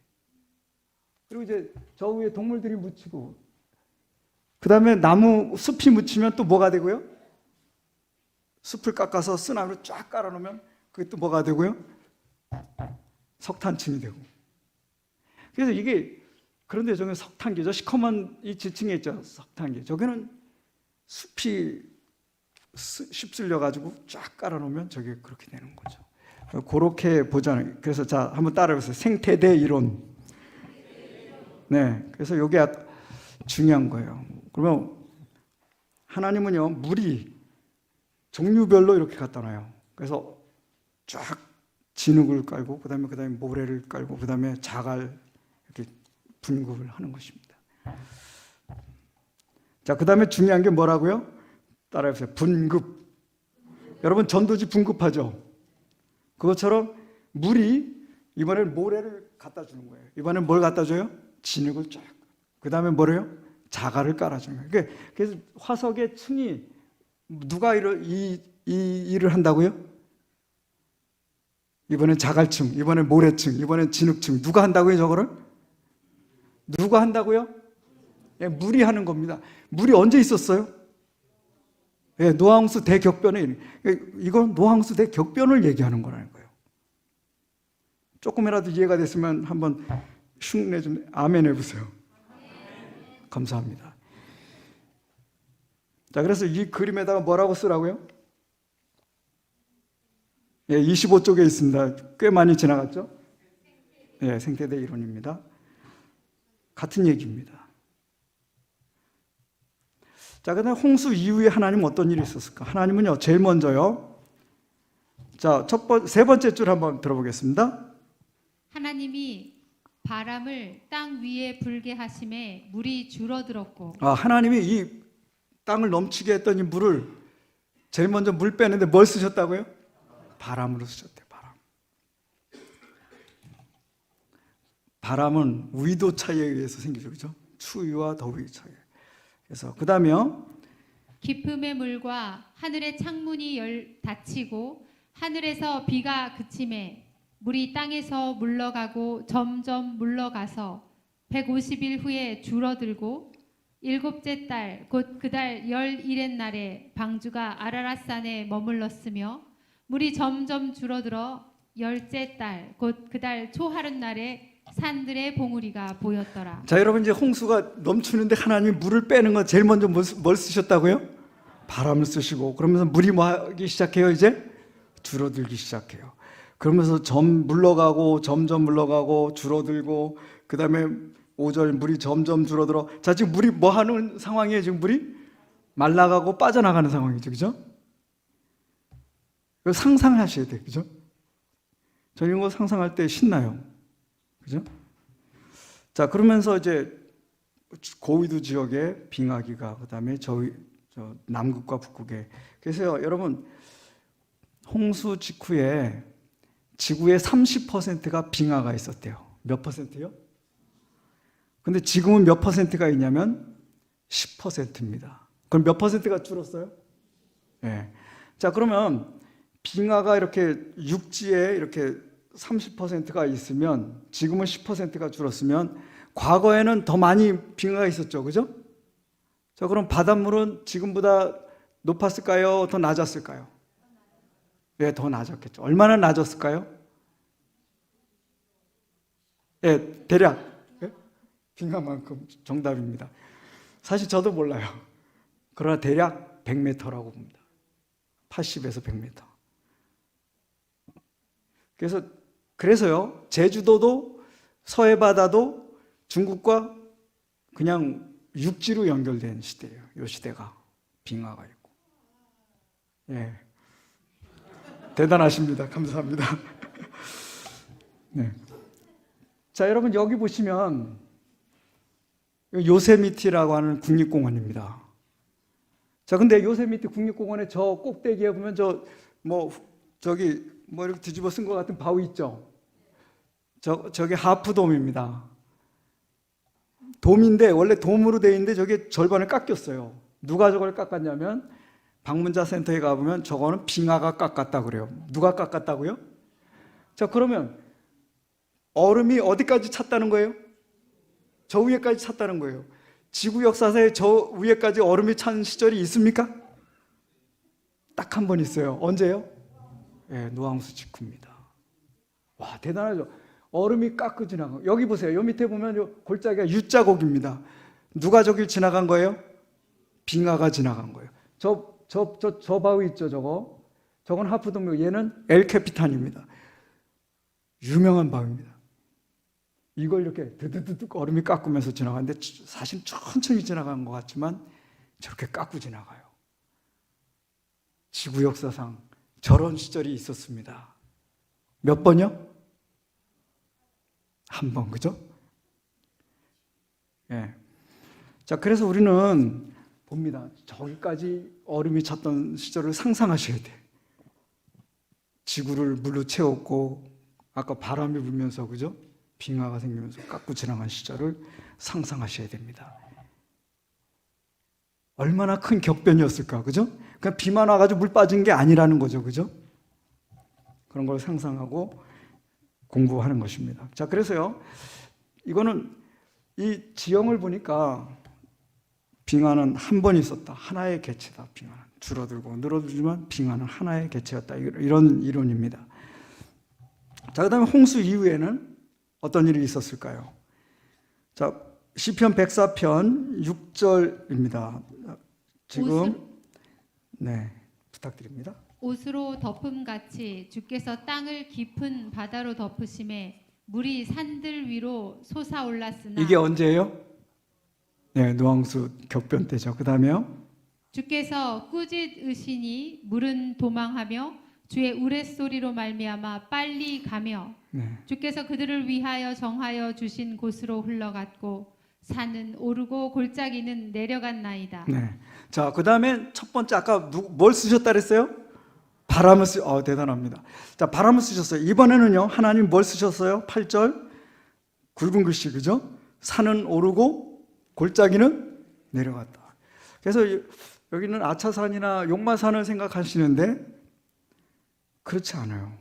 그리고 이제 저 위에 동물들이 묻히고, 그 다음에 나무 숲이 묻히면 또 뭐가 되고요? 숲을 깎아서 쓰나미로 쫙 깔아놓으면 그게 또 뭐가 되고요? 석탄층이 되고. 그래서 이게, 그런데 저기는 석탄기죠. 시커먼 이 지층에 있죠, 석탄기. 저기는 숲이 휩쓸려가지고 쫙 깔아놓으면 저게 그렇게 되는 거죠. 그렇게 보잖아요. 그래서 자, 한번 따라해보세요. 생태대 이론. 네, 그래서 이게 중요한 거예요. 그러면 하나님은요, 물이 종류별로 이렇게 갖다 놔요. 그래서 쫙 진흙을 깔고 그다음에 모래를 깔고 그다음에 자갈 이렇게 분급을 하는 것입니다. 자, 그다음에 중요한 게 뭐라고요? 따라해보세요. 분급. 여러분 전도지 분급하죠? 그것처럼 물이 이번엔 모래를 갖다 주는 거예요. 이번엔 뭘 갖다 줘요? 진흙을 쫙. 그다음에 뭐래요? 자갈을 깔아주는 거예요. 그래서 화석의 층이 누가 이 일을 한다고요? 이번엔 자갈층, 이번엔 모래층, 이번엔 진흙층. 누가 한다고요, 저거를? 누가 한다고요? 예, 물이 하는 겁니다. 물이 언제 있었어요? 예, 노아홍수 대격변에 이건 노아홍수 대격변을 얘기하는 거라는 거예요. 조금이라도 이해가 됐으면 한번 흉내 좀 아멘 해보세요. 감사합니다. 자, 그래서 이 그림에다가 뭐라고 쓰라고요? 예, 25쪽에 있습니다. 꽤 많이 지나갔죠? 예, 생태대 이론입니다. 같은 얘기입니다. 자, 그다음에 홍수 이후에 하나님은 어떤 일이 있었을까? 하나님은요, 제일 먼저요. 자, 세 번째 줄 한번 들어보겠습니다. 하나님이 바람을 땅 위에 불게 하심에 물이 줄어들었고. 하나님이 이 땅을 넘치게 했던 이 물을 제일 먼저 물 빼는데 뭘 쓰셨다고요? 바람으로 쓰셨대요. 바람은 위도 차이에 의해서 생기죠, 그렇죠? 추위와 더위 차이. 그래서 그 다음에요. 깊음의 물과 하늘의 창문이 닫히고 하늘에서 비가 그침에 물이 땅에서 물러가고 점점 물러가서 150일 후에 줄어들고 일곱째 달 곧 그 달 11의 날에 방주가 아라랏산에 머물렀으며 물이 점점 줄어들어 열째 달 곧 그 달 초하룻날에 산들의 봉우리가 보였더라. 자, 여러분 이제 홍수가 넘치는데 하나님이 물을 빼는 건 제일 먼저 뭘 쓰셨다고요? 바람을 쓰시고 그러면서 물이 뭐 하기 시작해요? 이제 줄어들기 시작해요. 그러면서 물러가고 점점 물러가고 줄어들고 그 다음에 5절 물이 점점 줄어들어. 자, 지금 물이 뭐 하는 상황이에요? 지금 물이 말라가고 빠져나가는 상황이죠, 그죠? 이거 상상하셔야 돼요, 그죠? 저는 이거 상상할 때 신나요, 그죠? 자, 그러면서 이제 고위도 지역에 빙하기가 그다음에 저 남극과 북극에. 그래서 여러분 홍수 직후에 지구의 30%가 빙하가 있었대요. 몇 퍼센트요? 근데 지금은 몇 퍼센트가 있냐면 10%입니다. 그럼 몇 퍼센트가 줄었어요? 네. 자, 그러면 빙하가 이렇게 육지에 이렇게 30%가 있으면 지금은 10%가 줄었으면 과거에는 더 많이 빙하가 있었죠, 그죠? 자, 그럼 바닷물은 지금보다 높았을까요? 더 낮았을까요? 네, 더 낮았겠죠. 얼마나 낮았을까요? 네, 대략 빙하만큼 정답입니다. 사실 저도 몰라요. 그러나 대략 100m라고 봅니다. 80에서 100m. 그래서요, 제주도도 서해 바다도 중국과 그냥 육지로 연결된 시대예요. 이 시대가 빙하가 있고. 예. 대단하십니다. 감사합니다. 네. 자, 여러분 여기 보시면 요세미티라고 하는 국립공원입니다. 자, 근데 요세미티 국립공원의 저 꼭대기에 보면 저기 이렇게 뒤집어 쓴 것 같은 바위 있죠? 저게 하프돔입니다. 돔인데 원래 돔으로 되어 있는데 저게 절반을 깎였어요. 누가 저걸 깎았냐면 방문자 센터에 가보면 저거는 빙하가 깎았다 그래요. 누가 깎았다고요? 자, 그러면 얼음이 어디까지 찼다는 거예요? 저 위에까지 찼다는 거예요. 지구 역사상에 저 위에까지 얼음이 찬 시절이 있습니까? 딱 한 번 있어요. 언제요? 예, 노아홍수 직후입니다. 와, 대단하죠. 얼음이 깎고 지나가고. 여기 보세요. 요 밑에 보면 요 골짜기가 U자국입니다. 누가 저길 지나간 거예요? 빙하가 지나간 거예요. 저 바위 있죠, 저거. 저건 하프돔이고 얘는 엘캐피탄입니다. 유명한 바위입니다. 이걸 이렇게 드드드득 얼음이 깎으면서 지나가는데 사실 천천히 지나간 것 같지만 저렇게 깎고 지나가요. 지구 역사상 저런 시절이 있었습니다. 몇 번이요? 한 번, 그죠? 예. 자, 그래서 우리는 봅니다. 저기까지 얼음이 찼던 시절을 상상하셔야 돼. 지구를 물로 채웠고, 아까 바람이 불면서, 그죠? 빙하가 생기면서 깎고 지나간 시절을 상상하셔야 됩니다. 얼마나 큰 격변이었을까, 그죠? 그냥 비만 와가지고 물 빠진 게 아니라는 거죠, 그죠? 그런 걸 상상하고 공부하는 것입니다. 자, 그래서요, 이거는 이 지형을 보니까 빙하는 한 번 있었다. 하나의 개체다. 빙하는 줄어들고 늘어들지만 빙하는 하나의 개체였다. 이런 이론입니다. 자, 그다음에 홍수 이후에는 어떤 일이 있었을까요? 자, 시편 104편 6절입니다. 지금 네, 부탁드립니다. 옷으로 덮음같이 주께서 땅을 깊은 바다로 덮으심에 물이 산들 위로 솟아올랐으나 이게 언제예요? 네, 노항수 격변 때죠. 그 다음에요. 주께서 꾸짖으시니 물은 도망하며 주의 우레소리로 말미암아 빨리 가며 네. 주께서 그들을 위하여 정하여 주신 곳으로 흘러갔고 산은 오르고 골짜기는 내려갔나이다. 네. 자, 그 다음에 첫 번째 아까 뭘 쓰셨다 그랬어요? 바람을 대단합니다. 자, 바람을 쓰셨어요. 이번에는요, 하나님 뭘 쓰셨어요? 8절 굵은 글씨, 그죠? 산은 오르고 골짜기는 내려갔다. 그래서 여기는 아차산이나 용마산을 생각하시는데 그렇지 않아요.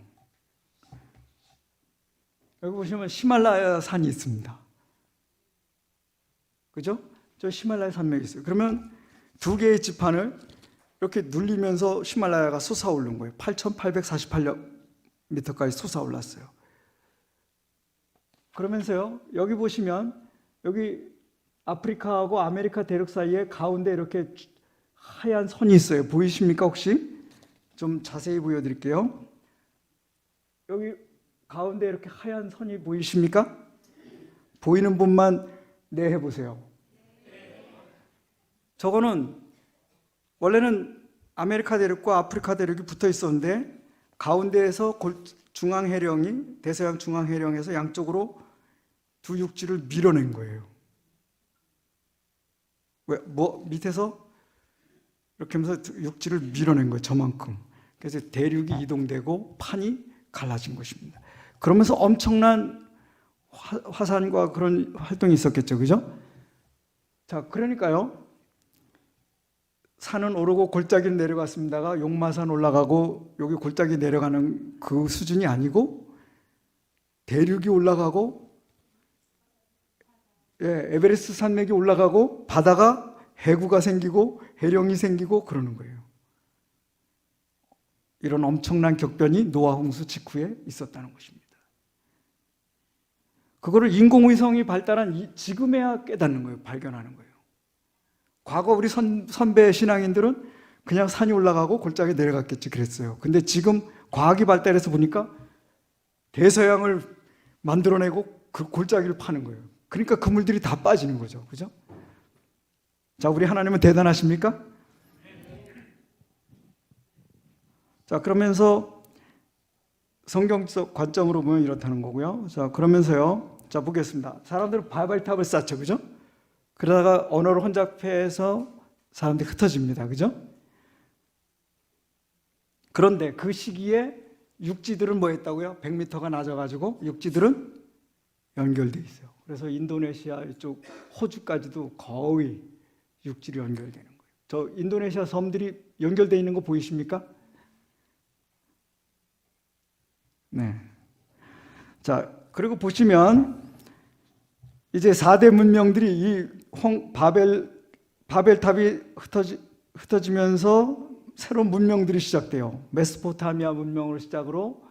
여기 보시면 히말라야 산이 있습니다. 그죠? 저 히말라야 산맥이 있어요. 그러면 두 개의 지판을 이렇게 눌리면서 히말라야가 솟아오른 거예요. 8,848m까지 솟아올랐어요. 그러면서요, 여기 보시면 여기 아프리카하고 아메리카 대륙 사이에 가운데 이렇게 하얀 선이 있어요. 보이십니까 혹시? 좀 자세히 보여드릴게요. 여기 가운데 이렇게 하얀 선이 보이십니까? 보이는 분만 네 해보세요. 저거는 원래는 아메리카 대륙과 아프리카 대륙이 붙어 있었는데 가운데에서 중앙 해령이 대서양 중앙 해령에서 양쪽으로 두 육지를 밀어낸 거예요. 왜? 밑에서 이렇게 하면서 육지를 밀어낸 거예요. 저만큼. 그래서 대륙이 이동되고 판이 갈라진 것입니다. 그러면서 엄청난 화산과 그런 활동이 있었겠죠. 그죠? 자, 그러니까요. 산은 오르고 골짜기는 내려갔습니다가 용마산 올라가고 여기 골짜기 내려가는 그 수준이 아니고 대륙이 올라가고 에베레스트 산맥이 올라가고 바다가 해구가 생기고 해령이 생기고 그러는 거예요. 이런 엄청난 격변이 노아 홍수 직후에 있었다는 것입니다. 그거를 인공위성이 발달한 지금에야 깨닫는 거예요. 발견하는 거예요. 과거 우리 선배 신앙인들은 그냥 산이 올라가고 골짜기 내려갔겠지 그랬어요. 근데 지금 과학이 발달해서 보니까 대서양을 만들어내고 그 골짜기를 파는 거예요. 그러니까 그물들이 다 빠지는 거죠. 그죠? 자, 우리 하나님은 대단하십니까? 자, 그러면서 성경적 관점으로 보면 이렇다는 거고요. 자, 그러면서요. 자, 보겠습니다. 사람들은 바벨탑을 쌓죠. 그죠? 그러다가 언어를 혼잡해서 사람들이 흩어집니다. 그죠? 그런데 그 시기에 육지들은 뭐 했다고요? 100m가 낮아가지고 육지들은 연결돼 있어요. 그래서 인도네시아 이쪽 호주까지도 거의 육지로 연결되는 거예요. 저 인도네시아 섬들이 연결돼 있는 거 보이십니까? 네. 자, 그리고 보시면 이제 4대 문명들이 이 바벨탑이 흩어지면서 새로운 문명들이 시작돼요. 메소포타미아 문명을 시작으로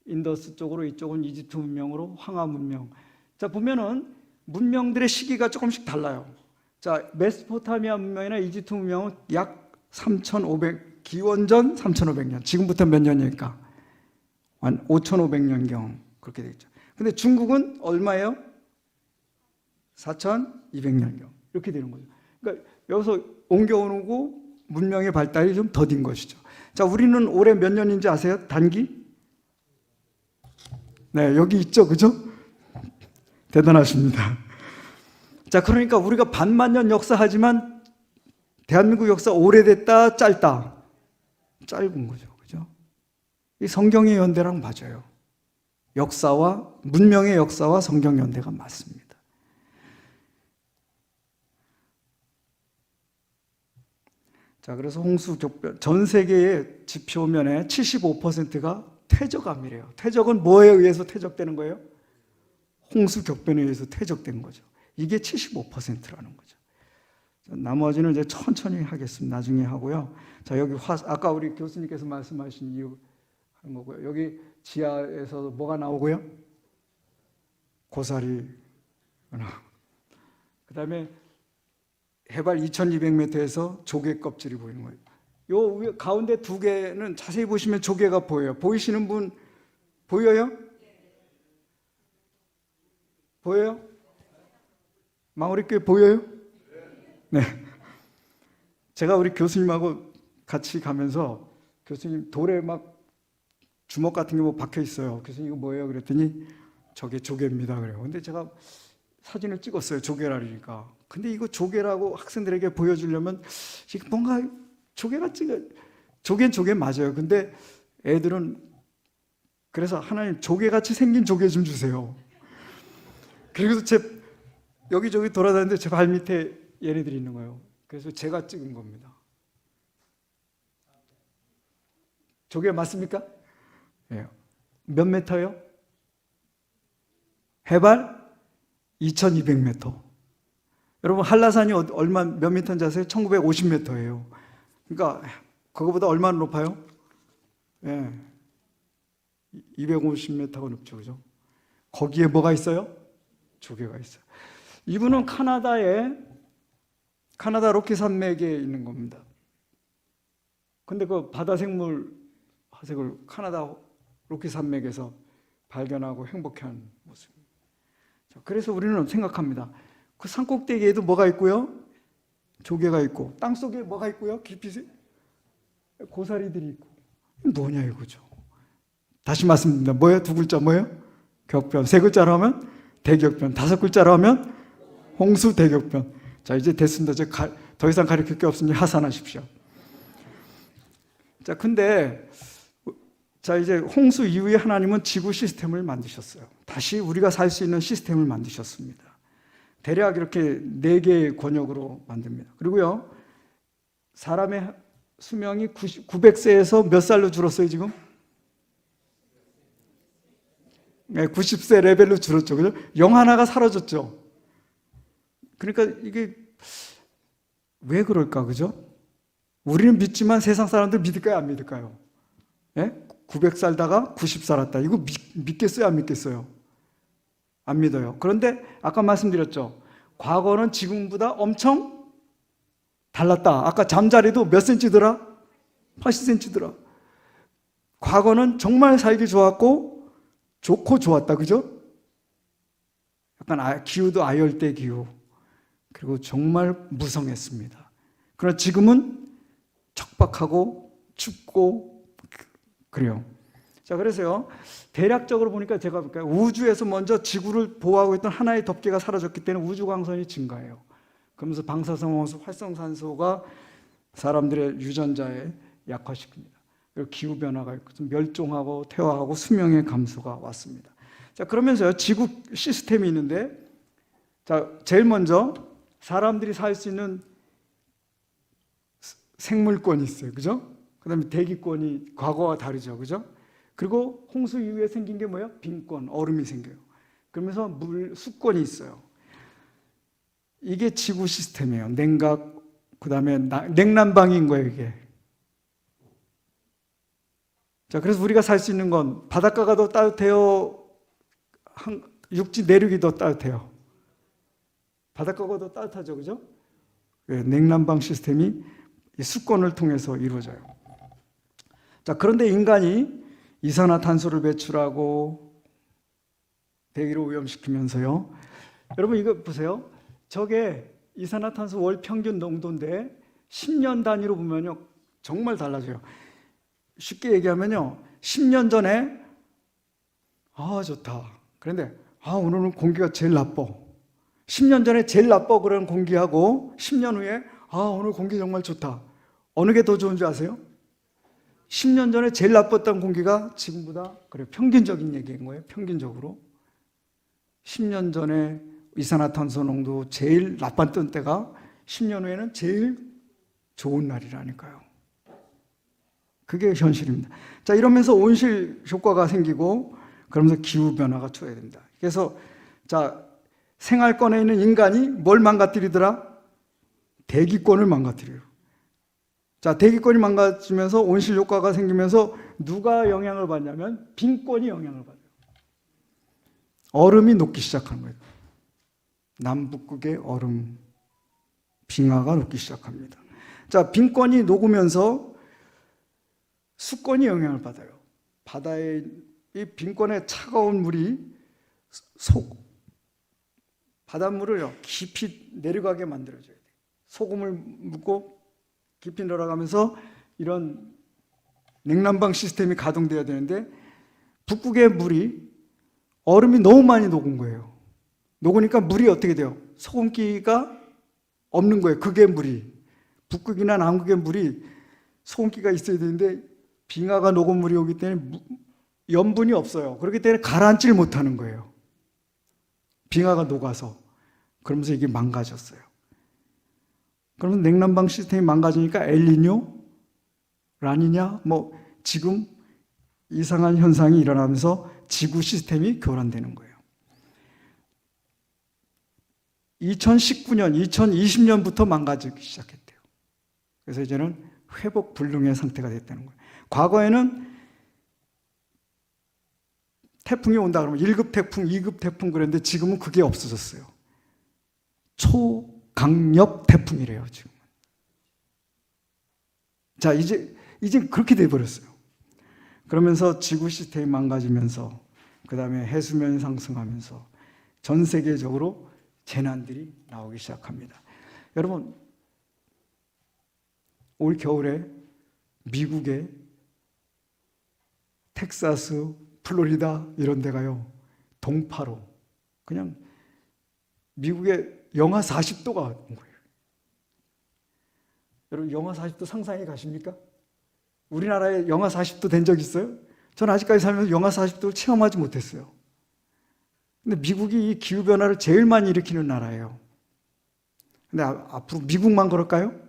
인더스 쪽으로, 이쪽은 이집트 문명으로 황하 문명. 자, 보면은 문명들의 시기가 조금씩 달라요. 자, 메소포타미아 문명이나 이집트 문명은 약 3,500 기원전 3,500년. 지금부터 몇 년일까? 한 5,500년경 그렇게 되겠죠. 근데 중국은 얼마예요? 4,200년경 이렇게 되는 거죠. 그러니까 여기서 옮겨오고 문명의 발달이 좀 더딘 것이죠. 자, 우리는 올해 몇 년인지 아세요? 단기? 네, 여기 있죠, 그죠? 대단하십니다. 자, 그러니까 우리가 반만년 역사하지만 대한민국 역사 오래됐다, 짧다? 짧은 거죠, 그죠? 이 성경의 연대랑 맞아요. 역사와 문명의 역사와 성경 연대가 맞습니다. 자, 그래서 홍수격변 전 세계의 지표면에 75%가 퇴적암이래요. 퇴적은 뭐에 의해서 퇴적되는 거예요? 홍수격변에 의해서 퇴적된 거죠. 이게 75%라는 거죠. 나머지는 이제 천천히 하겠습니다. 나중에 하고요. 자, 여기 아까 우리 교수님께서 말씀하신 이유 하는 거고요. 여기 지하에서 뭐가 나오고요? 고사리. 그 다음에 해발 2200m에서 조개 껍질이 보이는 거예요. 요 위에 가운데 두 개는 자세히 보시면 조개가 보여요. 보이시는 분 보여요? 보여요? 마무리교회 보여요? 네. 제가 우리 교수님하고 같이 가면서 교수님 돌에 막 주먹 같은 게 뭐 박혀 있어요. 교수님 이거 뭐예요? 그랬더니 저게 조개입니다. 그래요. 근데 제가 사진을 찍었어요. 조개라니까. 근데 이거 조개라고 학생들에게 보여주려면 뭔가 조개가 조개는 조개 맞아요. 근데 애들은 그래서 하나님 조개같이 생긴 조개 좀 주세요. 그래서 여기저기 돌아다니는데 제 발 밑에 얘네들이 있는 거예요. 그래서 제가 찍은 겁니다. 조개 맞습니까? 예. 몇 메터요? 해발 2200m. 여러분 한라산이 몇 미터인지 아세요? 1950m예요. 그러니까 그거보다 얼마나 높아요? 예. 250m가 높죠. 그죠? 거기에 뭐가 있어요? 조개가 있어요. 이분은 카나다 로키 산맥에 있는 겁니다. 근데 그 바다 생물 화석을 카나다 로키 산맥에서 발견하고 행복해하는 모습입니다. 그래서 우리는 생각합니다. 그 산꼭대기에도 뭐가 있고요? 조개가 있고, 땅 속에 뭐가 있고요? 깊이 고사리들이 있고. 뭐냐 이거죠. 다시 말씀드립니다. 뭐예요? 두 글자 뭐예요? 격변. 세 글자로 하면 대격변. 다섯 글자로 하면 홍수 대격변. 자, 이제 됐습니다. 더 이상 가르칠 게 없으니 하산하십시오. 자, 근데 이제 홍수 이후에 하나님은 지구 시스템을 만드셨어요. 다시 우리가 살 수 있는 시스템을 만드셨습니다. 대략 이렇게 4개의 권역으로 만듭니다. 그리고요, 사람의 수명이 900세에서 몇 살로 줄었어요, 지금? 네, 90세 레벨로 줄었죠. 그죠? 영 하나가 사라졌죠. 그러니까 이게 왜 그럴까, 그죠? 우리는 믿지만 세상 사람들 믿을까요, 안 믿을까요? 예? 900 살다가 90 살았다. 이거 믿겠어요, 안 믿겠어요? 안 믿어요. 그런데 아까 말씀드렸죠. 과거는 지금보다 엄청 달랐다. 아까 잠자리도 몇 센치더라? 80cm더라. 과거는 정말 살기 좋았고 좋고 좋았다. 그죠? 약간 기후도 아열대 기후. 그리고 정말 무성했습니다. 그러나 지금은 척박하고 춥고 그래요. 자, 그래서요, 대략적으로 보니까 제가 볼까요? 우주에서 먼저 지구를 보호하고 있던 하나의 덮개가 사라졌기 때문에 우주 광선이 증가해요. 그러면서 방사성원소, 활성산소가 사람들의 유전자에 약화시킵니다. 그리고 기후변화가 있고 멸종하고 퇴화하고 수명의 감소가 왔습니다. 자, 그러면서요, 지구 시스템이 있는데, 자, 제일 먼저 사람들이 살 수 있는 생물권이 있어요. 그죠? 그 다음에 대기권이 과거와 다르죠. 그죠? 그리고 홍수 이후에 생긴 게 뭐예요? 빙권, 얼음이 생겨요. 그러면서 수권이 있어요. 이게 지구 시스템이에요. 냉각, 그 다음에 냉난방인 거예요, 이게. 자, 그래서 우리가 살 수 있는 건 바닷가가 더 따뜻해요? 육지 내륙이 더 따뜻해요? 바닷가가 더 따뜻하죠, 그죠? 냉난방 시스템이 수권을 통해서 이루어져요. 자, 그런데 인간이 이산화탄소를 배출하고 대기를 오염시키면서요. 여러분 이거 보세요. 저게 이산화탄소 월 평균 농도인데 10년 단위로 보면요. 정말 달라져요. 쉽게 얘기하면요. 10년 전에 아, 좋다. 그런데 오늘은 공기가 제일 나빠. 10년 전에 제일 나빠 그런 공기하고 10년 후에 오늘 공기 정말 좋다. 어느 게 더 좋은 줄 아세요? 10년 전에 제일 나빴던 공기가 지금보다 평균적인 얘기인 거예요. 평균적으로. 10년 전에 이산화탄소 농도 제일 나빴던 때가 10년 후에는 제일 좋은 날이라니까요. 그게 현실입니다. 자, 이러면서 온실 효과가 생기고 그러면서 기후변화가 초래됩니다. 그래서 자, 생활권에 있는 인간이 뭘 망가뜨리더라? 대기권을 망가뜨려요. 자, 대기권이 망가지면서 온실 효과가 생기면서 누가 영향을 받냐면 빙권이 영향을 받아요. 얼음이 녹기 시작하는 거예요. 남북극의 얼음, 빙하가 녹기 시작합니다. 자, 빙권이 녹으면서 수권이 영향을 받아요. 바다의 이 빙권의 차가운 물이 바닷물을 깊이 내려가게 만들어줘야 돼요. 소금을 묻고 깊이 내려가면서 이런 냉난방 시스템이 가동돼야 되는데 북극의 물이 얼음이 너무 많이 녹은 거예요. 녹으니까 물이 어떻게 돼요? 소금기가 없는 거예요. 극의 물이. 북극이나 남극의 물이 소금기가 있어야 되는데 빙하가 녹은 물이 오기 때문에 염분이 없어요. 그렇기 때문에 가라앉질 못하는 거예요. 빙하가 녹아서. 그러면서 이게 망가졌어요. 그러면 냉난방 시스템이 망가지니까 엘니뇨, 라니냐, 지금 이상한 현상이 일어나면서 지구 시스템이 교란되는 거예요. 2019년, 2020년부터 망가지기 시작했대요. 그래서 이제는 회복 불능의 상태가 됐다는 거예요. 과거에는 태풍이 온다 그러면 1급 태풍, 2급 태풍 그랬는데 지금은 그게 없어졌어요. 초강력 태풍이래요, 지금. 자, 이제 그렇게 돼버렸어요. 그러면서 지구 시스템이 망가지면서 그 다음에 해수면이 상승하면서 전 세계적으로 재난들이 나오기 시작합니다. 여러분, 올 겨울에 미국의 텍사스, 플로리다 이런 데가요, 동파로 그냥 미국에 영하 40도가 온 거예요. 여러분, 영하 40도 상상해 가십니까? 우리나라에 영하 40도 된 적 있어요? 전 아직까지 살면서 영하 40도를 체험하지 못했어요. 근데 미국이 이 기후변화를 제일 많이 일으키는 나라예요. 근데 앞으로 미국만 그럴까요?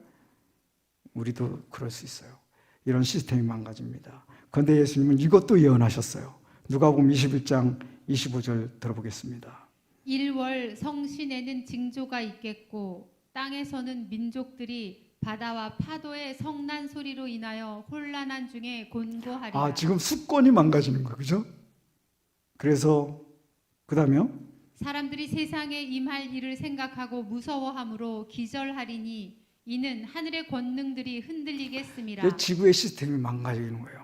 우리도 그럴 수 있어요. 이런 시스템이 망가집니다. 그런데 예수님은 이것도 예언하셨어요. 누가복음 21장 25절 들어보겠습니다. 1월 성신에는 징조가 있겠고 땅에서는 민족들이 바다와 파도의 성난 소리로 인하여 혼란한 중에 곤고하리라. 지금 수권이 망가지는 거예요. 그죠? 그래서 그 다음에요. 사람들이 세상에 임할 일을 생각하고 무서워함으로 기절하리니 이는 하늘의 권능들이 흔들리겠음이라. 지구의 시스템이 망가지는 거예요.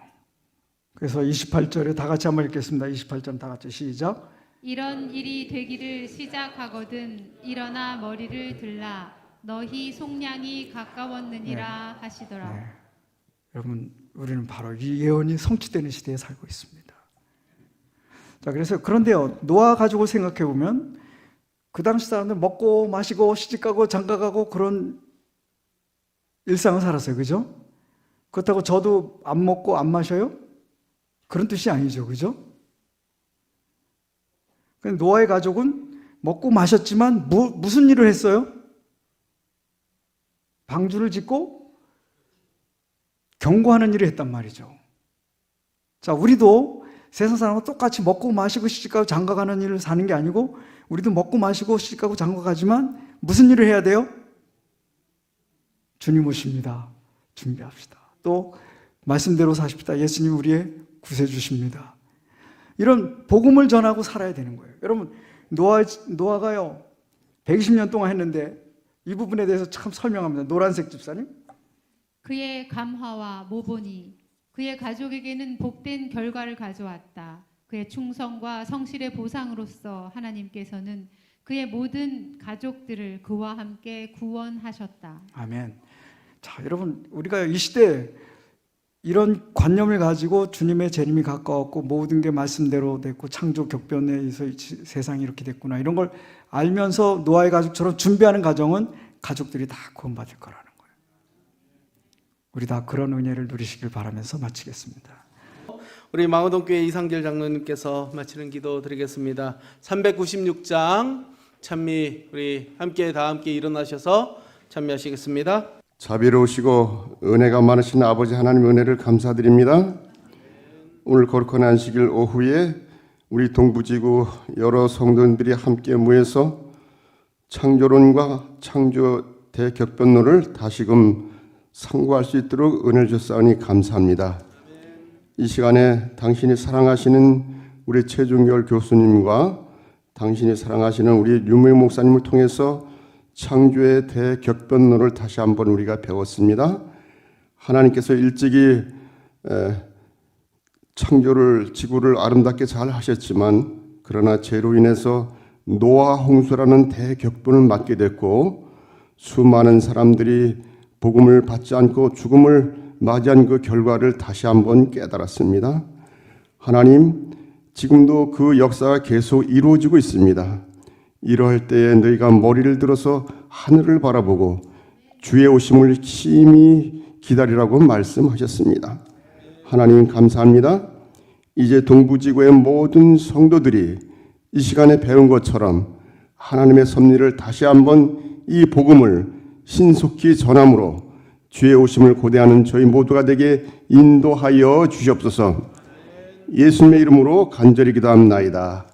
그래서 28절에 다 같이 한번 읽겠습니다. 28절 다 같이 시작. 이런 일이 되기를 시작하거든 일어나 머리를 들라 너희 속량이 가까웠느니라 하시더라. 네. 여러분, 우리는 바로 이 예언이 성취되는 시대에 살고 있습니다. 자, 그래서 그런데요, 노아 가족을 생각해 보면 그 당시 사람들 먹고 마시고 시집가고 장가가고 그런 일상을 살았어요. 그죠? 그렇다고 저도 안 먹고 안 마셔요? 그런 뜻이 아니죠. 그죠? 노아의 가족은 먹고 마셨지만 무슨 일을 했어요? 방주를 짓고 경고하는 일을 했단 말이죠. 자, 우리도 세상 사람과 똑같이 먹고 마시고 시집가고 장가가는 일을 사는 게 아니고 우리도 먹고 마시고 시집가고 장가가지만 무슨 일을 해야 돼요? 주님 오십니다. 준비합시다. 또 말씀대로 사십시다. 예수님 우리의 구세주십니다. 이런 복음을 전하고 살아야 되는 거예요. 여러분, 노아가요 120년 동안 했는데 이 부분에 대해서 참 설명합니다. 노란색 집사님. 그의 감화와 모본이 그의 가족에게는 복된 결과를 가져왔다. 그의 충성과 성실의 보상으로서 하나님께서는 그의 모든 가족들을 그와 함께 구원하셨다. 아멘. 자, 여러분, 우리가 이 시대 이런 관념을 가지고 주님의 재림이 가까웠고 모든 게 말씀대로 됐고 창조 격변에 의해서 세상이 이렇게 됐구나 이런 걸 알면서 노아의 가족처럼 준비하는 가정은 가족들이 다 구원받을 거라는 거예요. 우리 다 그런 은혜를 누리시길 바라면서 마치겠습니다. 우리 망우동교회 이상길 장로님께서 마치는 기도 드리겠습니다. 396장 찬미 우리 다 함께 일어나셔서 찬미하시겠습니다. 자비로우시고 은혜가 많으신 아버지 하나님 은혜를 감사드립니다. 오늘 거룩한 안식일 오후에 우리 동부지구 여러 성도들이 함께 모여서 창조론과 창조 대격변론을 다시금 상고할 수 있도록 은혜를 주셨사오니 감사합니다. 이 시간에 당신이 사랑하시는 우리 최종결 교수님과 당신이 사랑하시는 우리 류무희 목사님을 통해서 창조의 대격변론을 다시 한번 우리가 배웠습니다. 하나님께서 일찍이 창조를 지구를 아름답게 잘 하셨지만 그러나 죄로 인해서 노아 홍수라는 대격변을 맞게 됐고 수많은 사람들이 복음을 받지 않고 죽음을 맞이한 그 결과를 다시 한번 깨달았습니다. 하나님, 지금도 그 역사가 계속 이루어지고 있습니다. 이러할 때에 너희가 머리를 들어서 하늘을 바라보고 주의 오심을 심히 기다리라고 말씀하셨습니다. 하나님 감사합니다. 이제 동부지구의 모든 성도들이 이 시간에 배운 것처럼 하나님의 섭리를 다시 한번 이 복음을 신속히 전함으로 주의 오심을 고대하는 저희 모두가 되게 인도하여 주시옵소서. 예수님의 이름으로 간절히 기도합나이다.